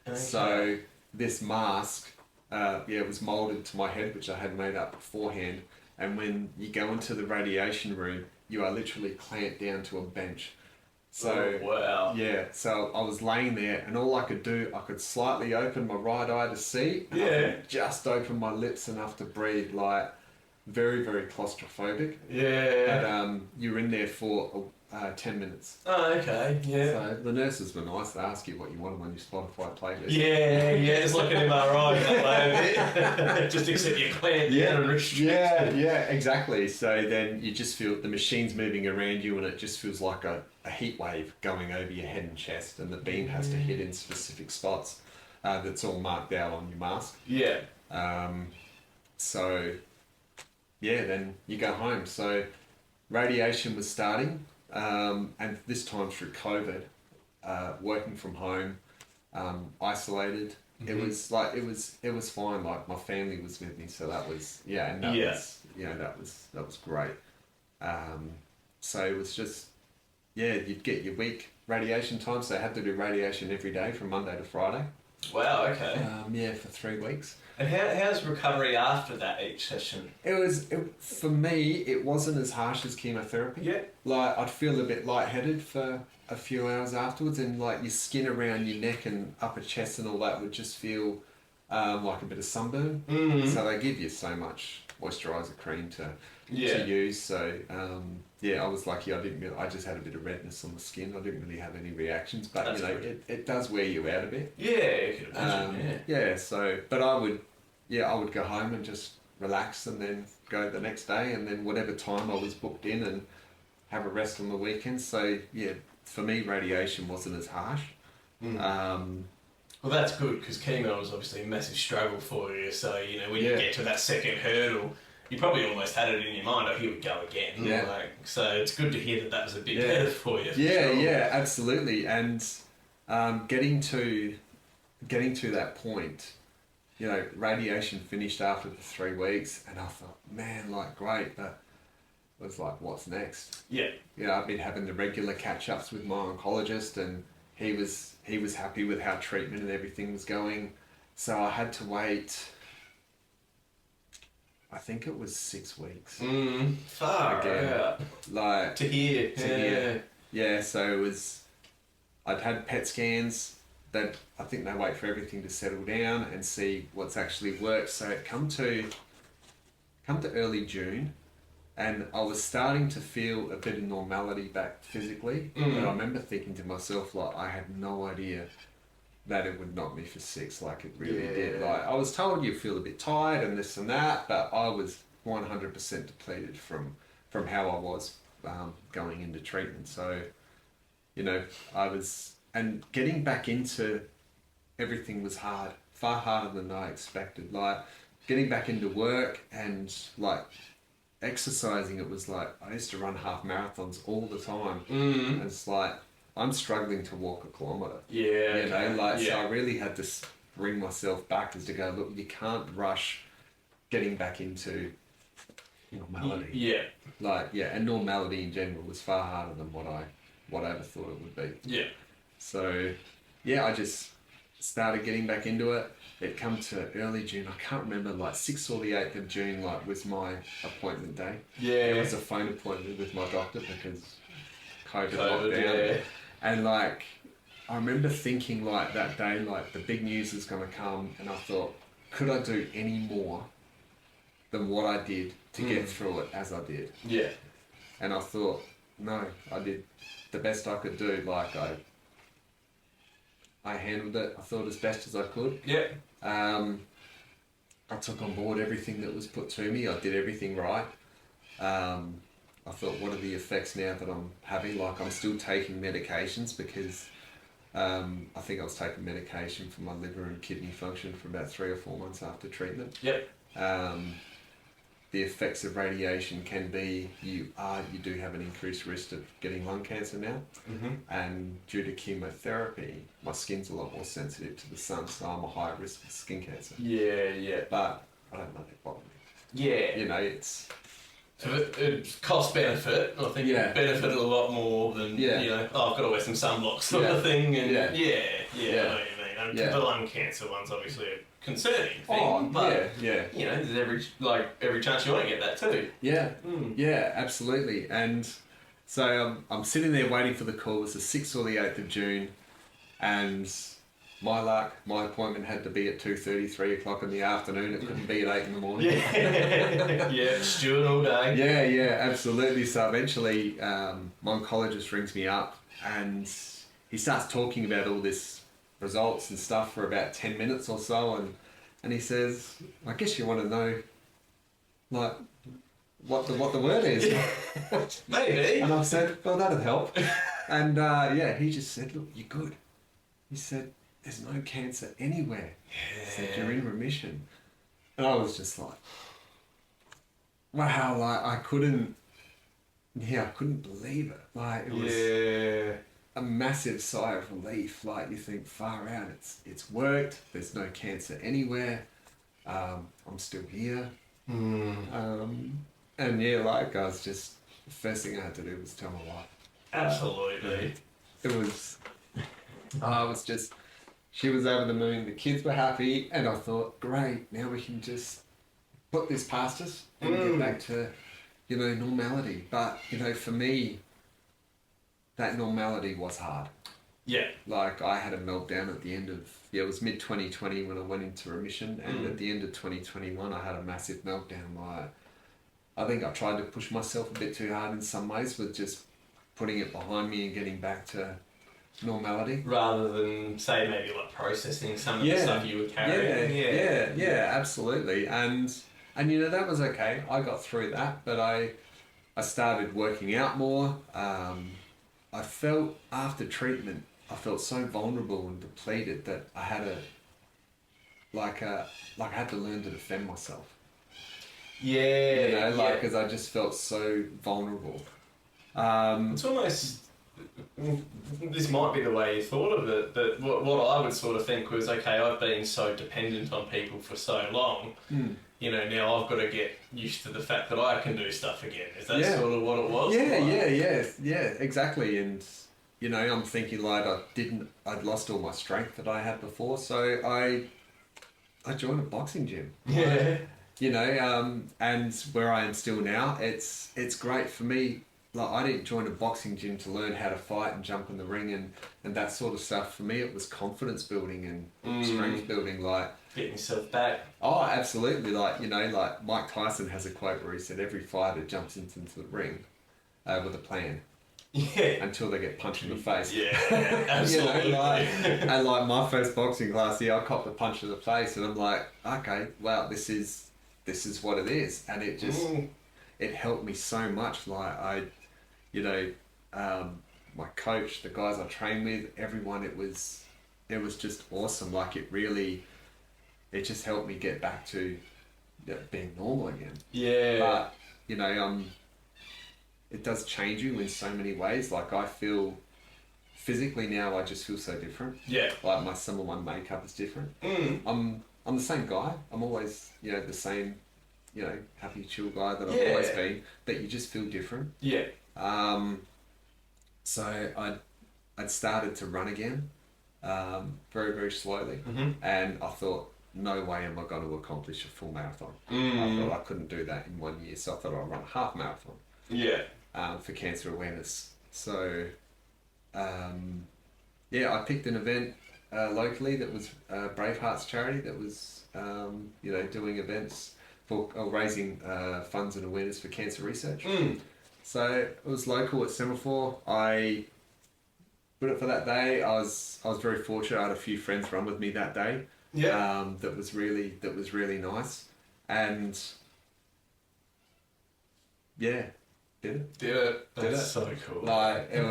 Okay. So this mask, it was molded to my head, which I had made up beforehand. And when you go into the radiation room, you are literally clamped down to a bench. So, wow. Yeah, so I was laying there and all I could do, I could slightly open my right eye to see. And I could just open my lips enough to breathe, like very, very claustrophobic. Yeah. And you're in there for 10 minutes. Oh, okay, yeah. So the nurses were nice. They ask you what you wanted on your Spotify playlist. Yeah, it's like an MRI that way. Just except you're clamped down and restricted. Yeah, exactly. So then you just feel the machine's moving around you and it just feels like a heat wave going over your head and chest, and the beam has to hit in specific spots that's all marked out on your mask. Yeah. Then you go home. So radiation was starting. And this time through COVID, working from home, isolated. It was fine. Like my family was with me, so that was that was great. So it was just you'd get your week radiation time. So I had to do radiation every day from Monday to Friday. Wow. Okay. For 3 weeks. And how's recovery after that each session? For me, it wasn't as harsh as chemotherapy. Yeah. Like, I'd feel a bit lightheaded for a few hours afterwards, and like your skin around your neck and upper chest and all that would just feel like a bit of sunburn. So they give you so much moisturiser cream to use. So I was lucky. I just had a bit of redness on the skin. I didn't really have any reactions, but That's it does wear you out a bit. Yeah, I can imagine. So but I would go home and just relax and then go the next day, and then whatever time I was booked in and have a rest on the weekends. So for me, radiation wasn't as harsh. Well, that's good, because chemo was obviously a massive struggle for you. So when you get to that second hurdle, you probably almost had it in your mind, here we go again. Yeah. So it's good to hear that was a bit better for you. Yeah, absolutely. And getting to that point, radiation finished after the 3 weeks, and I thought, man, like, great, but it was like, what's next? Yeah. I've been having the regular catch-ups with my oncologist, and he was happy with how treatment and everything was going. So I had to wait, I think it was 6 weeks. Far again. Like to hear. Yeah, so it was, I'd had PET scans. That I think they wait for everything to settle down and see what's actually worked. So it come to early June, and I was starting to feel a bit of normality back physically. But I remember thinking to myself, like, I had no idea that it would knock me for 6, like it really did. Like, I was told you feel a bit tired and this and that, but I was 100% depleted from how I was going into treatment. So, I was. And getting back into everything was hard, far harder than I expected. Like, getting back into work and, like, exercising, it was like, I used to run half marathons all the time. And it's like, I'm struggling to walk a kilometre. So I really had to bring myself back as to go, look, you can't rush getting back into normality. And normality in general was far harder than what I ever thought it would be. So, I just started getting back into it. It come to early June. I can't remember, like 6th or the 8th of June, like, was my appointment day. It was a phone appointment with my doctor because COVID locked down. And, like, I remember thinking, like, that day, like, the big news is going to come. And I thought, could I do any more than what I did to get through it as I did? And I thought, no, I did the best I could do. Like I handled it. I thought as best as I could. Yeah. I took on board everything that was put to me. I did everything right. I thought, what are the effects now that I'm having? Like, I'm still taking medications because I think I was taking medication for my liver and kidney function for about 3 or 4 months after treatment. Yep. The effects of radiation can be you do have an increased risk of getting lung cancer now, and due to chemotherapy, my skin's a lot more sensitive to the sun, so I'm a higher risk of skin cancer. Yeah. But I don't know that bother me. Yeah. You know, it's So it's cost benefit. I think it benefited a lot more than I've got to wear some sunblock sort of thing. And I know what you mean. The lung cancer one's obviously a concerning thing, but there's every chance you want to get that too. Yeah, absolutely. And so I'm sitting there waiting for the call. It was the 6th or the 8th of June, and my luck, my appointment had to be at 2:30, 3 o'clock in the afternoon. It couldn't be at 8 in the morning. Stewing all day. Yeah, absolutely. So eventually, my oncologist rings me up and he starts talking about all this results and stuff for about 10 minutes or so, and he says, I guess you want to know, like, what the word is. Maybe. And I said, well, that'd help. And he just said, look, you're good. He said, there's no cancer anywhere. He said, you're in remission. And I was just like, wow, like I couldn't believe it. Like it was a massive sigh of relief. Like you think, far out, it's worked. There's no cancer anywhere. I'm still here. And like I was just, the first thing I had to do was tell my wife. Absolutely. It was, I was just, she was over the moon, the kids were happy, and I thought, great, now we can just put this past us and get back to, normality. But, for me, that normality was hard. Yeah. Like, I had a meltdown at the end of, it was mid-2020 when I went into remission, and at the end of 2021, I had a massive meltdown. Like, I think I tried to push myself a bit too hard in some ways with just putting it behind me and getting back to normality, rather than say maybe like processing some of the stuff you were carrying. Yeah, absolutely. And that was okay. I got through that, but I started working out more. I felt after treatment, I felt so vulnerable and depleted that I had I had to learn to defend myself. Because I just felt so vulnerable. It's almost, this might be the way you thought of it, but what I would sort of think was, okay, I've been so dependent on people for so long, now I've got to get used to the fact that I can do stuff again. Is that sort of what it was? Yeah, exactly. And, I'm thinking like I'd lost all my strength that I had before, so I joined a boxing gym. And where I am still now, it's great for me. Like, I didn't join a boxing gym to learn how to fight and jump in the ring and that sort of stuff. For me, it was confidence building and strength building, like getting yourself back. Oh, absolutely. Like, like Mike Tyson has a quote where he said, every fighter jumps into the ring with a plan. Yeah. Until they get punched in the face. Yeah, absolutely. And like my first boxing class, I copped a punch to the face and I'm like, okay, wow, this is what it is. And it just, it helped me so much. Like my coach, the guys I trained with, everyone, it was just awesome. Like it just helped me get back to being normal again. Yeah. But, it does change you in so many ways. Like I feel physically now, I just feel so different. Yeah. Like some of my makeup is different. I'm the same guy. I'm always, the same, happy, chill guy that I've always been, but you just feel different. Yeah. So I'd started to run again, very, very slowly. And I thought, no way am I going to accomplish a full marathon. I thought I couldn't do that in 1 year, so I thought I'd run a half marathon. Yeah. For cancer awareness. So, I picked an event locally that was Braveheart's charity that was, doing events for raising funds and awareness for cancer research. So it was local at Semaphore. I put it for that day. I was very fortunate. I had a few friends run with me that day. Yeah. That was really nice, and yeah, did it. Did it. Did That's it. so cool. Like it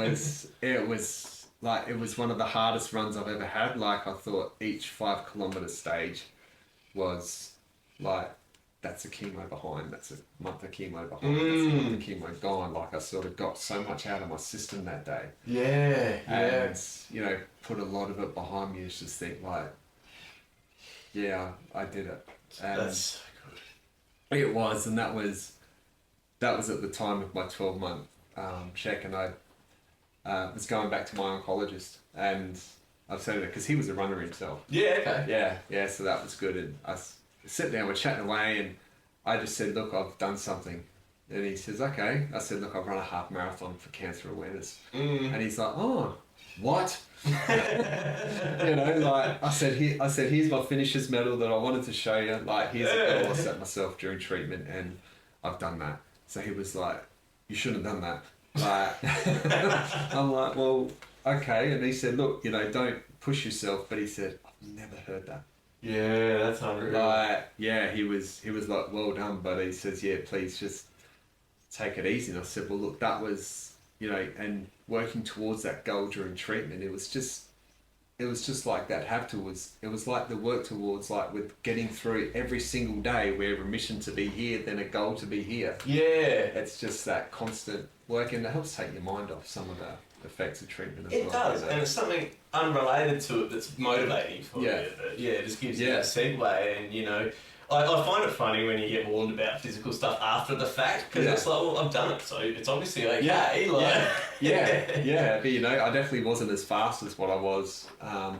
was one of the hardest runs I've ever had. Like I thought each 5 kilometre stage was like, that's a chemo behind, that's a month of chemo behind, that's a month of chemo gone. Like I sort of got so much out of my system that day. Yeah, And, you know, put a lot of it behind me. Just think like, yeah, I did it. And that's so good. it was, and that was at the time of my 12-month check, and I was going back to my oncologist, and I've said it because he was a runner himself. Yeah, okay. Yeah, so that was good. And I sit down, we're chatting away, and I just said, look, I've done something. And he says, okay. I said, look, I've run a half marathon for cancer awareness. And he's like, oh, what? You know, like I said, here's my finisher's medal that I wanted to show you. Like, here's a goal I set myself during treatment, and I've done that. So he was like, you shouldn't have done that. Like, I'm like, well, okay. And he said, look, you know, don't push yourself. But he said, I've never heard that. Yeah, that's unreal. Like, yeah, he was like, well done. But he says, yeah, please just take it easy. And I said, well, look, that was, you know, and working towards that goal during treatment, it was just like that it was like the work towards, like, with getting through every single day, where a mission to be here, then a goal to be here. Yeah. It's just that constant work, and it helps take your mind off some of the effects of treatment as well. It does, you know? and it's something unrelated to it that's motivating for you. But yeah, it just gives you that segue, and you know, I find it funny when you get warned about physical stuff after the fact, because it's like, well, I've done it, so it's obviously okay. Yeah. But you know, I definitely wasn't as fast as what I was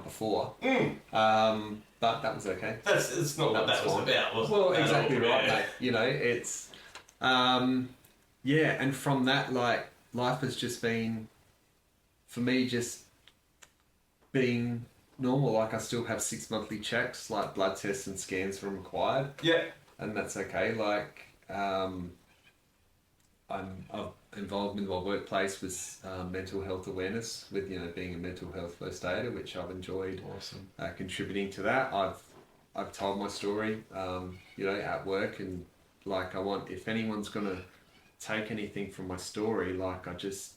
before. But that was okay. It's not what that was about, was it? Well, exactly right, mate. You know, it's yeah, and from that, like, life has just been, for me, just being normal. Like, I still have 6 monthly checks, like blood tests and scans from required. Yeah. And that's okay. Like, I'm involved in my workplace with mental health awareness, with, you know, being a mental health first aider, which I've enjoyed. Awesome. Contributing to that. I've told my story, you know, at work, and like, I want, if anyone's gonna take anything from my story, like, I just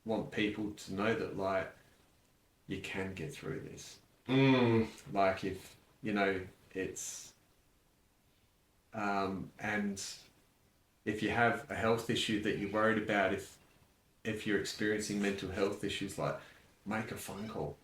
want people to know that, like, you can get through this. Like, if, you know, it's and if you have a health issue that you're worried about, if you're experiencing mental health issues, like, make a phone call.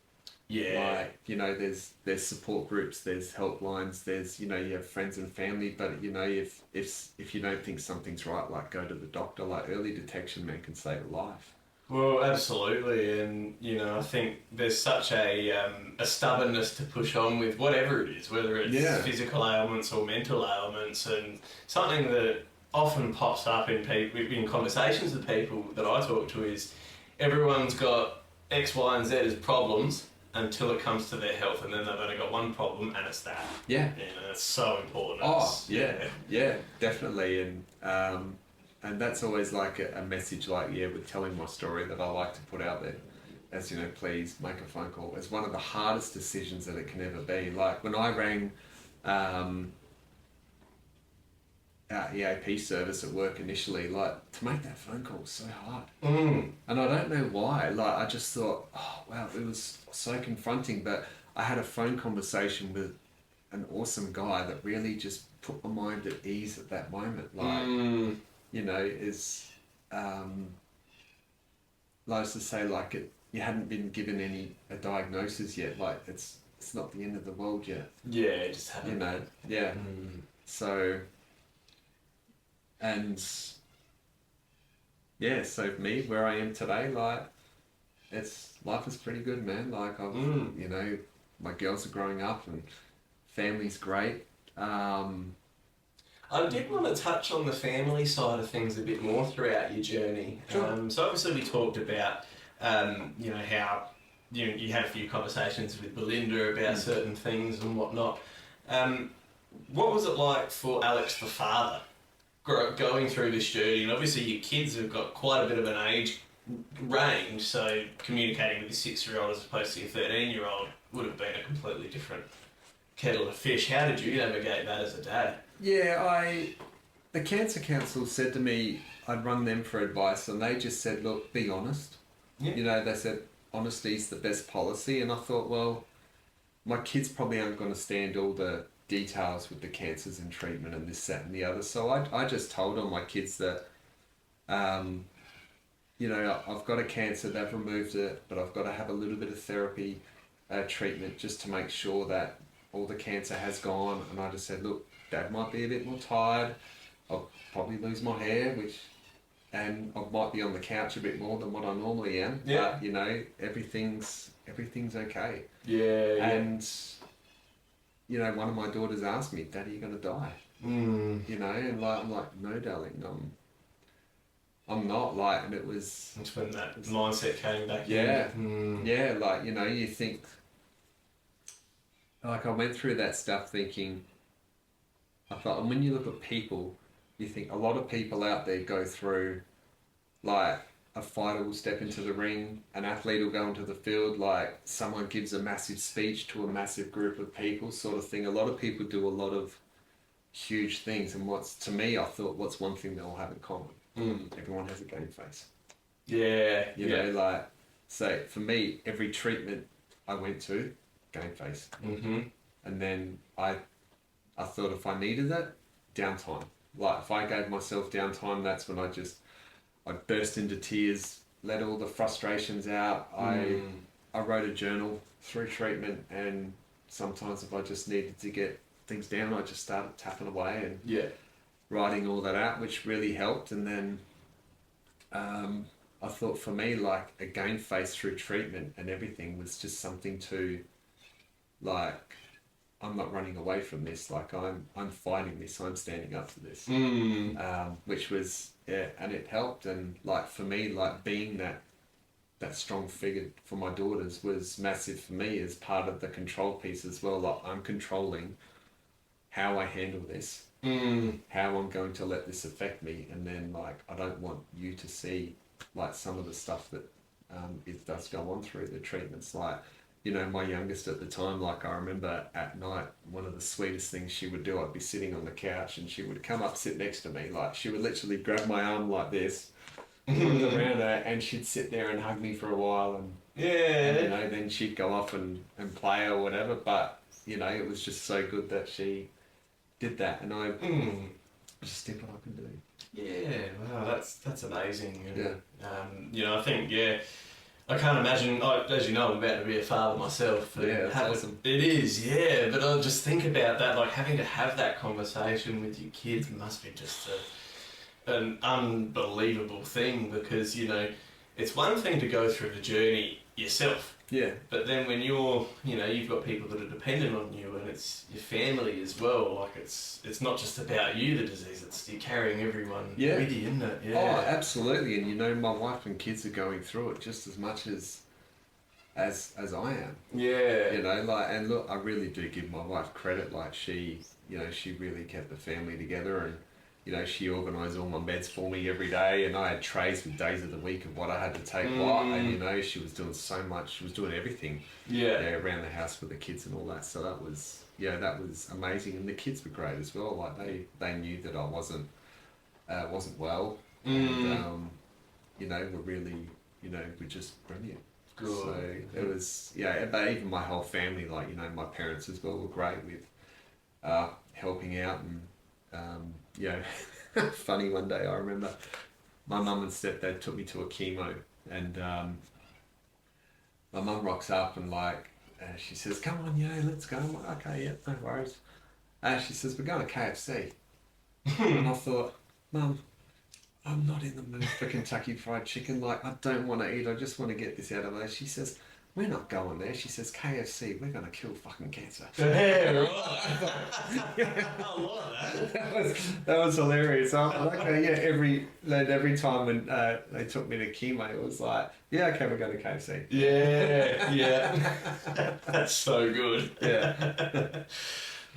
Yeah. Like, you know, there's support groups, there's helplines, there's, you know, you have friends and family, but, you know, if you don't think something's right, like, go to the doctor. Like, early detection, man, can save a life. Well, absolutely, and you know, I think there's such a stubbornness to push on with whatever it is, whether it's physical ailments or mental ailments, and something that often pops up in conversations with people that I talk to is everyone's got X, Y, and Z as problems until it comes to their health, and then they've only got one problem, and it's that. Yeah. You know, it's so important. Yeah, definitely, and that's always like a message, like, with telling my story, that I like to put out there. As, you know, please make a phone call. It's one of the hardest decisions that it can ever be. Like, when I rang our EAP service at work initially, like, to make that phone call was so hard. And I don't know why. Like, I just thought, oh, wow, it was so confronting. But I had a phone conversation with an awesome guy that really just put my mind at ease at that moment. Like, you know, is like to say, like, you hadn't been given a diagnosis yet. Like, it's not the end of the world yet. Yeah, it just happened. You know, yeah. So, and yeah, so me, where I am today, like, life is pretty good, man. Like, I've, you know, my girls are growing up and family's great. I did want to touch on the family side of things a bit more throughout your journey. Sure. So obviously we talked about, you know, how you had a few conversations with Belinda about certain things and whatnot. What was it like for Alex, the father, going through this journey, and obviously your kids have got quite a bit of an age range, so communicating with your 6-year-old as opposed to your 13-year-old would have been a completely different kettle of fish. How did you navigate that as a dad? Yeah, the Cancer Council said to me, I'd run them for advice, and they just said, look, be honest. Yeah. You know, they said, honesty is the best policy, and I thought, well, my kids probably aren't going to stand all the details with the cancers and treatment and this, that and the other. So I just told all my kids that, you know, I've got a cancer, they've removed it, but I've got to have a little bit of therapy treatment just to make sure that all the cancer has gone. And I just said, look, Dad might be a bit more tired, I'll probably lose my hair, and I might be on the couch a bit more than what I normally am. Yeah. But, you know, everything's okay. Yeah. And, you know, one of my daughters asked me, Dad, are you going to die? You know, and I'm like, no, darling, I'm not, like, and it was... That's when that mindset came back in. Yeah, like, you know, you think... Like, I went through that stuff thinking... I thought, and when you look at people, you think a lot of people out there go through, like, a fighter will step into the ring, an athlete will go into the field, like, someone gives a massive speech to a massive group of people, sort of thing. A lot of people do a lot of huge things, and to me, I thought, what's one thing they all have in common? Everyone has a game face. Yeah. You know, like, so for me, every treatment I went to, game face. And then I thought if I needed it, downtime. Like, if I gave myself downtime, that's when I'd burst into tears, let all the frustrations out. I wrote a journal through treatment, and sometimes if I just needed to get things down, I just started tapping away and writing all that out, which really helped. And then I thought for me, like, a game face through treatment and everything was just something to, like, I'm not running away from this, like, I'm fighting this, I'm standing up to this. Which was, and it helped. And, like, for me, like, being that strong figure for my daughters was massive for me as part of the control piece as well. Like, I'm controlling how I handle this, how I'm going to let this affect me, and then, like, I don't want you to see, like, some of the stuff that it does go on through the treatments. Like, you know, my youngest at the time, like, I remember at night, one of the sweetest things she would do, I'd be sitting on the couch and she would come up, sit next to me. Like, she would literally grab my arm like this, look around her, and she'd sit there and hug me for a while. And, and, you know, then she'd go off and play or whatever. But, you know, it was just so good that she did that. And I just did what I could do. Yeah, wow, that's amazing. And, Yeah. You know, I think, I can't imagine, as you know, I'm about to be a father myself. Yeah, that's awesome. It is, yeah, but I'll just think about that, like, having to have that conversation with your kids must be just an unbelievable thing, because, you know, it's one thing to go through the journey yourself. Yeah. But then when you're, you know, you've got people that are dependent on you, and it's your family as well. Like, it's not just about you, the disease. You're carrying everyone with you, isn't it? Yeah. Oh, absolutely. And, you know, my wife and kids are going through it just as much as I am. Yeah. You know, like, and look, I really do give my wife credit. Like, she really kept the family together, and, you know, she organised all my meds for me every day, and I had trays with days of the week of what I had to take what, and, you know, she was doing so much, she was doing everything around the house for the kids and all that. So that was amazing, and the kids were great as well. Like, they knew that I wasn't well, and, you know, were really, you know, were just brilliant. Good. So it was, but even my whole family, like, you know, my parents as well were great with helping out. And funny, one day I remember my mum and stepdad took me to a chemo, and my mum rocks up and, like, she says, come on, let's go. I'm like, okay, no worries. She says, we're going to KFC. And I thought, Mum, I'm not in the mood for Kentucky Fried Chicken. Like, I don't want to eat. I just want to get this out of there. She says, we're not going there. She says, KFC, we're going to kill fucking cancer. Yeah, right. I love that. That was hilarious. I'm like, okay, every time when they took me to chemo, it was like, okay, we're going to KFC. Yeah. That's so good. Yeah.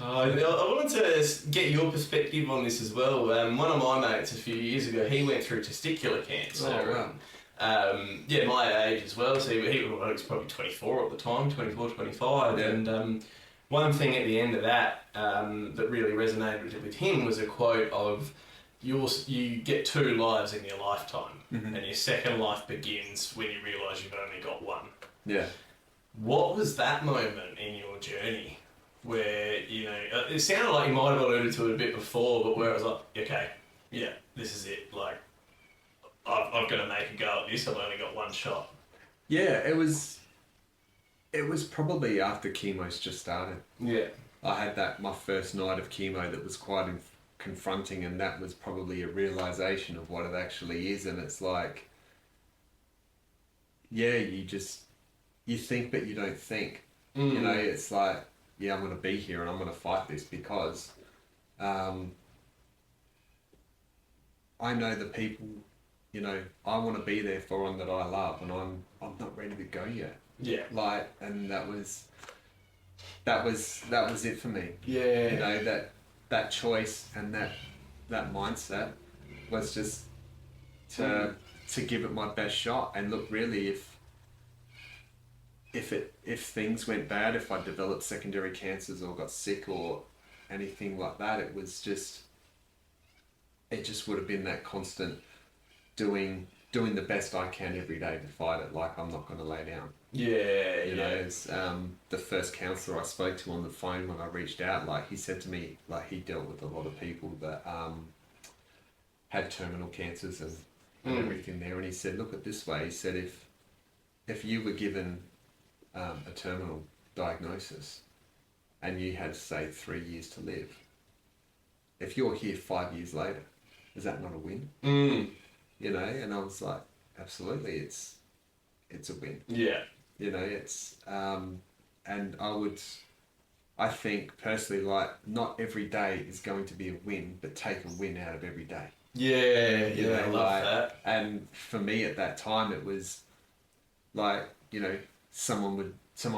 I wanted to get your perspective on this as well. One of my mates a few years ago, he went through testicular cancer. Oh, wow. Yeah, my age as well. So he was probably 24 at the time, 24, 25. Yeah. And one thing at the end of that that really resonated with him was a quote of, you get 2 lives in your lifetime, and your second life begins when you realise you've only got one. Yeah. What was that moment in your journey where, you know, it sounded like you might have alluded to it a bit before, but where it was like, okay, yeah, this is it. Like, I've got to make a go at this. I've only got one shot. Yeah, it was probably after chemo's just started. Yeah. I had my first night of chemo that was quite confronting, and that was probably a realisation of what it actually is. And it's like, yeah, you think but you don't think. You know, it's like, yeah, I'm going to be here and I'm going to fight this because I know the people, you know, I want to be there for one that I love, and I'm not ready to go yet. Yeah. Like, and that was it for me. Yeah. You know, that choice and that mindset was just to give it my best shot. And look, really, if things went bad, if I developed secondary cancers or got sick or anything like that, it just would have been that constant doing the best I can every day to fight it. Like, I'm not going to lay down. Yeah, you know, it's, the first counsellor I spoke to on the phone when I reached out, like, he said to me, like, he dealt with a lot of people that had terminal cancers and everything there, and he said, look at it this way. He said, if you were given a terminal diagnosis and you had, say, 3 years to live, if you're here 5 years later, is that not a win? You know, and I was like, absolutely, it's a win. Yeah. You know, it's and I think personally, like, not every day is going to be a win, but take a win out of every day. Yeah, You know, I love like, that. And for me at that time, it was like, you know, someone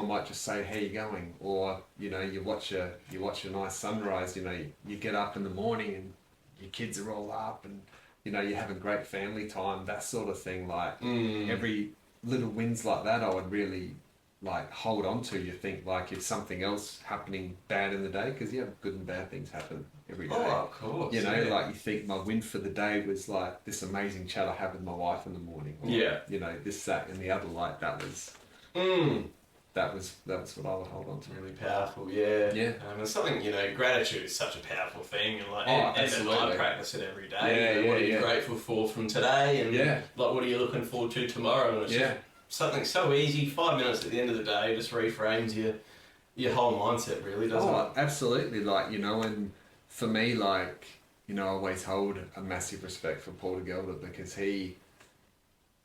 might just say, "How you going?" Or, you know, you watch a nice sunrise. You know, you get up in the morning and your kids are all up, and, you know, you're having great family time, that sort of thing. Like, every little wins like that, I would really, like, hold on to. You think, like, if something else happening bad in the day, because, yeah, good and bad things happen every day. Oh, of course. You know, like, you think my win for the day was, like, this amazing chat I have with my wife in the morning. Or, Yeah. you know, this, that, and the other. Like, that was what I would hold on to. Really powerful, yeah. Yeah. It's something, you know, gratitude is such a powerful thing, and like, Oh, and absolutely. I practice it every day. Yeah, You know, what are yeah, you yeah. grateful for from today, and Yeah. like, what are you looking forward to tomorrow? And it's Yeah. just something so easy. 5 minutes at the end of the day just reframes your whole mindset, really, doesn't Oh, it? absolutely. Like, you know, and for me, like, you know, I always hold a massive respect for Paul Gelder, because he,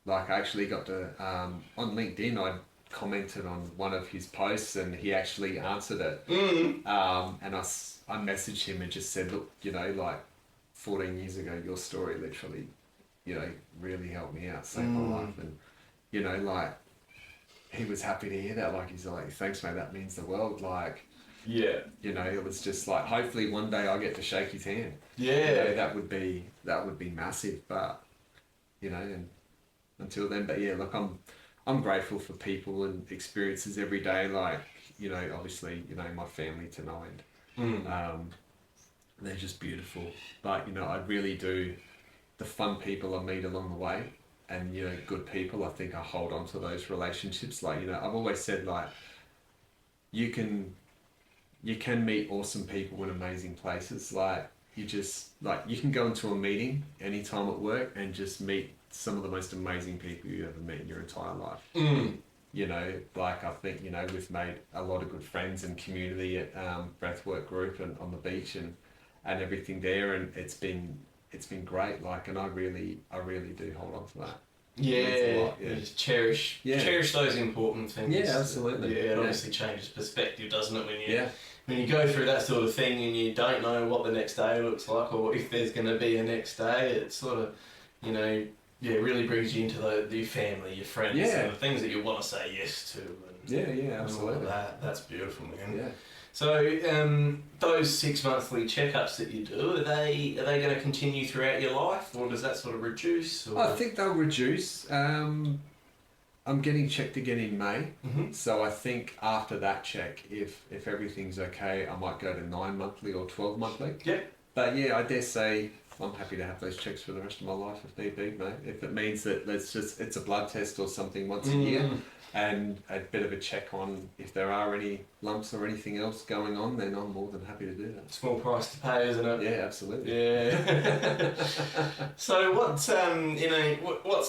like, I actually got to, on LinkedIn, I commented on one of his posts and he actually answered it. And I messaged him and just said, look, you know, like, 14 years ago, your story literally, you know, really helped me out, saved my life. And, you know, like, he was happy to hear that. Like, he's like, thanks, mate, that means the world. Like, Yeah. you know, it was just like, hopefully one day I get to shake his hand. Yeah. You know, that would be massive. But, you know, and until then, but yeah, look, I'm grateful for people and experiences every day. Like, you know, obviously, you know, my family to no end. They're just beautiful. But, you know, I really do, the fun people I meet along the way, and, you know, good people, I think I hold on to those relationships. Like, you know, I've always said, like, you can meet awesome people in amazing places. Like, you can go into a meeting anytime at work and just meet some of the most amazing people you ever met in your entire life. You know, like, I think, you know, we've made a lot of good friends and community at Breathwork Group and on the beach and everything there, and it's been great. Like, and I really do hold on to that. Yeah, Yeah. Just cherish those important things. Yeah, absolutely. Yeah, it Yeah. obviously changes perspective, doesn't it? When you Yeah. when you go through that sort of thing and you don't know what the next day looks like or if there's going to be a next day, it sort of, you know, really brings you into your family, your friends, Yeah. and the things that you want to say yes to. And Yeah, and all of absolutely. that. That's beautiful, man. Yeah. So those 6 monthly checkups that you do, are they going to continue throughout your life, or does that sort of reduce? Or? I think they'll reduce. I'm getting checked again in May, so I think after that check, if everything's okay, I might go to 9 monthly or 12 monthly. Yeah. But yeah, I dare say I'm happy to have those checks for the rest of my life if need be, mate. If it means that it's a blood test or something once a year, and a bit of a check on if there are any lumps or anything else going on, then I'm more than happy to do that. Small price to pay, isn't it? Yeah, absolutely. Yeah. So what's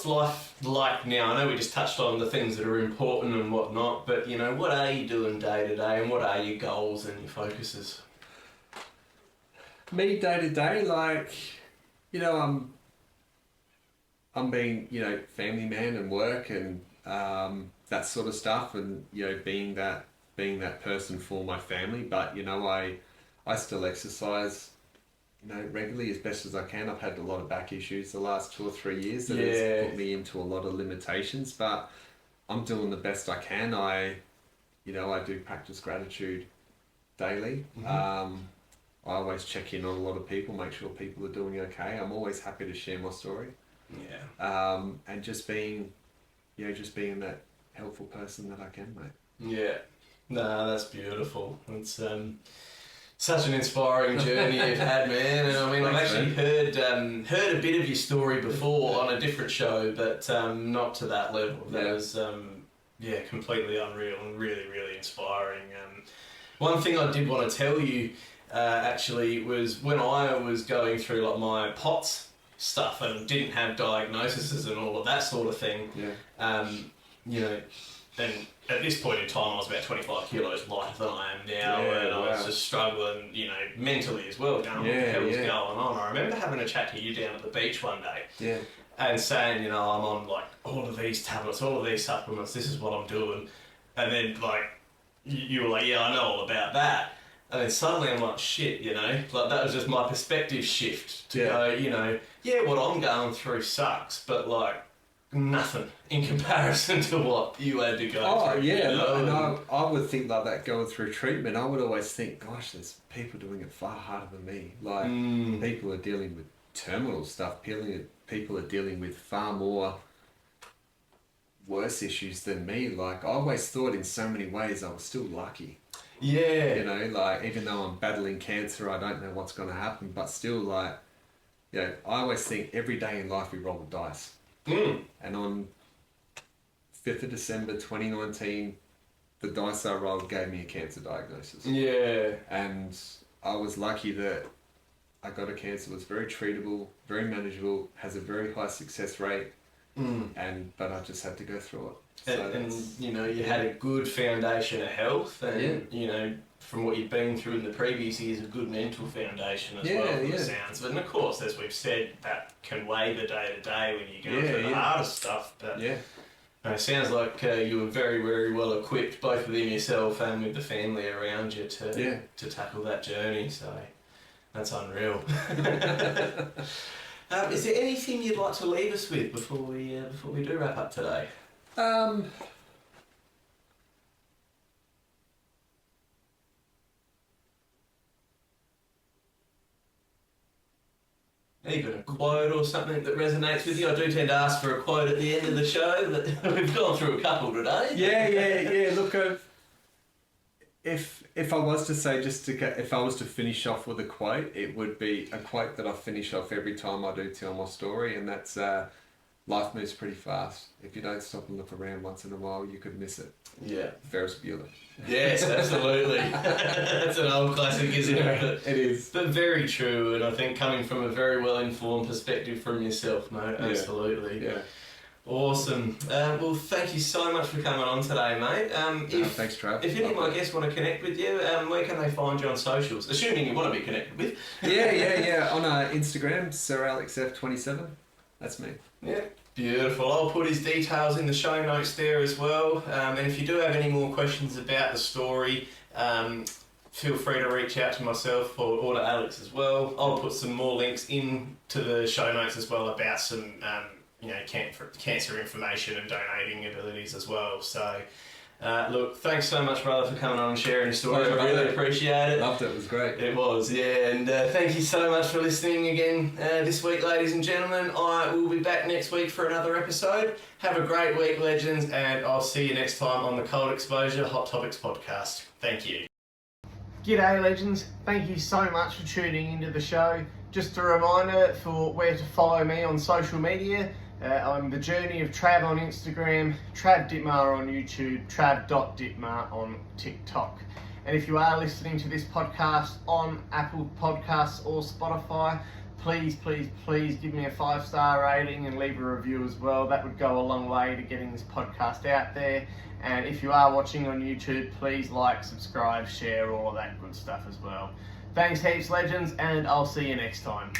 life like now? I know we just touched on the things that are important and whatnot, but what are you doing day to day, and what are your goals and your focuses? Me day to day, like, I'm being, family man and work and that sort of stuff, and being that person for my family. But I still exercise, regularly as best as I can. I've had a lot of back issues the last 2 or 3 years that has put me into a lot of limitations, but I'm doing the best I can. I do practice gratitude daily. I always check in on a lot of people, make sure people are doing okay. I'm always happy to share my story. Yeah. And just being that helpful person that I can, mate. Yeah. No, that's beautiful. It's such an inspiring journey you've had, man. And I mean, I've actually heard a bit of your story before on a different show, but not to that level. That was completely unreal and really, really inspiring. One thing I did want to tell you actually was when I was going through like my POTS stuff and didn't have diagnoses and all of that sort of thing. And at this point in time I was about 25 kilos lighter than I am now, and I was just struggling, mentally as well, going, what the hell was going on? I remember having a chat to you down at the beach one day, and saying, I'm on like all of these tablets, all of these supplements, this is what I'm doing, and then like you were like, yeah, I know all about that. And then suddenly I'm like, shit, like that was just my perspective shift to go, what I'm going through sucks, but like nothing in comparison to what you had to go through. And I would think like that going through treatment. I would always think, gosh, there's people doing it far harder than me. Like people are dealing with terminal stuff. People are dealing with far more worse issues than me. Like I always thought in so many ways I was still lucky. Yeah. Like even though I'm battling cancer, I don't know what's going to happen, but still like, I always think every day in life we roll the dice. And on 5th of December 2019, the dice I rolled gave me a cancer diagnosis. Yeah. And I was lucky that I got a cancer. It was very treatable, very manageable, has a very high success rate, but I just had to go through it. And you had a good foundation of health, and from what you've been through in the previous years, a good mental foundation as well, from the sounds of it. And of course, as we've said, that can weigh the day to day when you go through the hardest stuff. But it sounds like you were very, very well equipped, both within yourself and with the family around you, to tackle that journey. So that's unreal. Is there anything you'd like to leave us with before we do wrap up today? Even a quote or something that resonates with you? I do tend to ask for a quote at the end of the show, but we've gone through a couple today. Yeah. Look, if I was to say if I was to finish off with a quote, it would be a quote that I finish off every time I do tell my story, and that's life moves pretty fast. If you don't stop and look around once in a while, you could miss it. Yeah. Ferris Bueller. Yes, absolutely. That's an old classic, isn't it? It is. But very true, and I think coming from a very well-informed perspective from yourself, mate. Absolutely. Yeah. Awesome. Well, thank you so much for coming on today, mate. Thanks, Trav. If any of my guests want to connect with you, where can they find you on socials? Assuming you want to be connected with. Yeah. On Instagram, SirAlexF27. That's me. Yeah. Beautiful. I'll put his details in the show notes there as well. And if you do have any more questions about the story, feel free to reach out to myself or to Alex as well. I'll put some more links into the show notes as well about some cancer information and donating abilities as well. So Look, thanks so much, brother, for coming on and sharing your story. Pleasure, I really brother. appreciate it. Loved it. It was great. It was, yeah. And thank you so much for listening again this week, ladies and gentlemen. I will be back next week for another episode. Have a great week, legends, and I'll see you next time on the Cold Exposure Hot Topics podcast. Thank you. G'day, legends. Thank you so much for tuning into the show. Just a reminder for where to follow me on social media. I'm The Journey of Trav on Instagram, Trav Dittmar on YouTube, trav.dittmar on TikTok. And if you are listening to this podcast on Apple Podcasts or Spotify, please give me a 5-star rating and leave a review as well. That would go a long way to getting this podcast out there. And if you are watching on YouTube, please like, subscribe, share, all of that good stuff as well. Thanks heaps, legends, and I'll see you next time.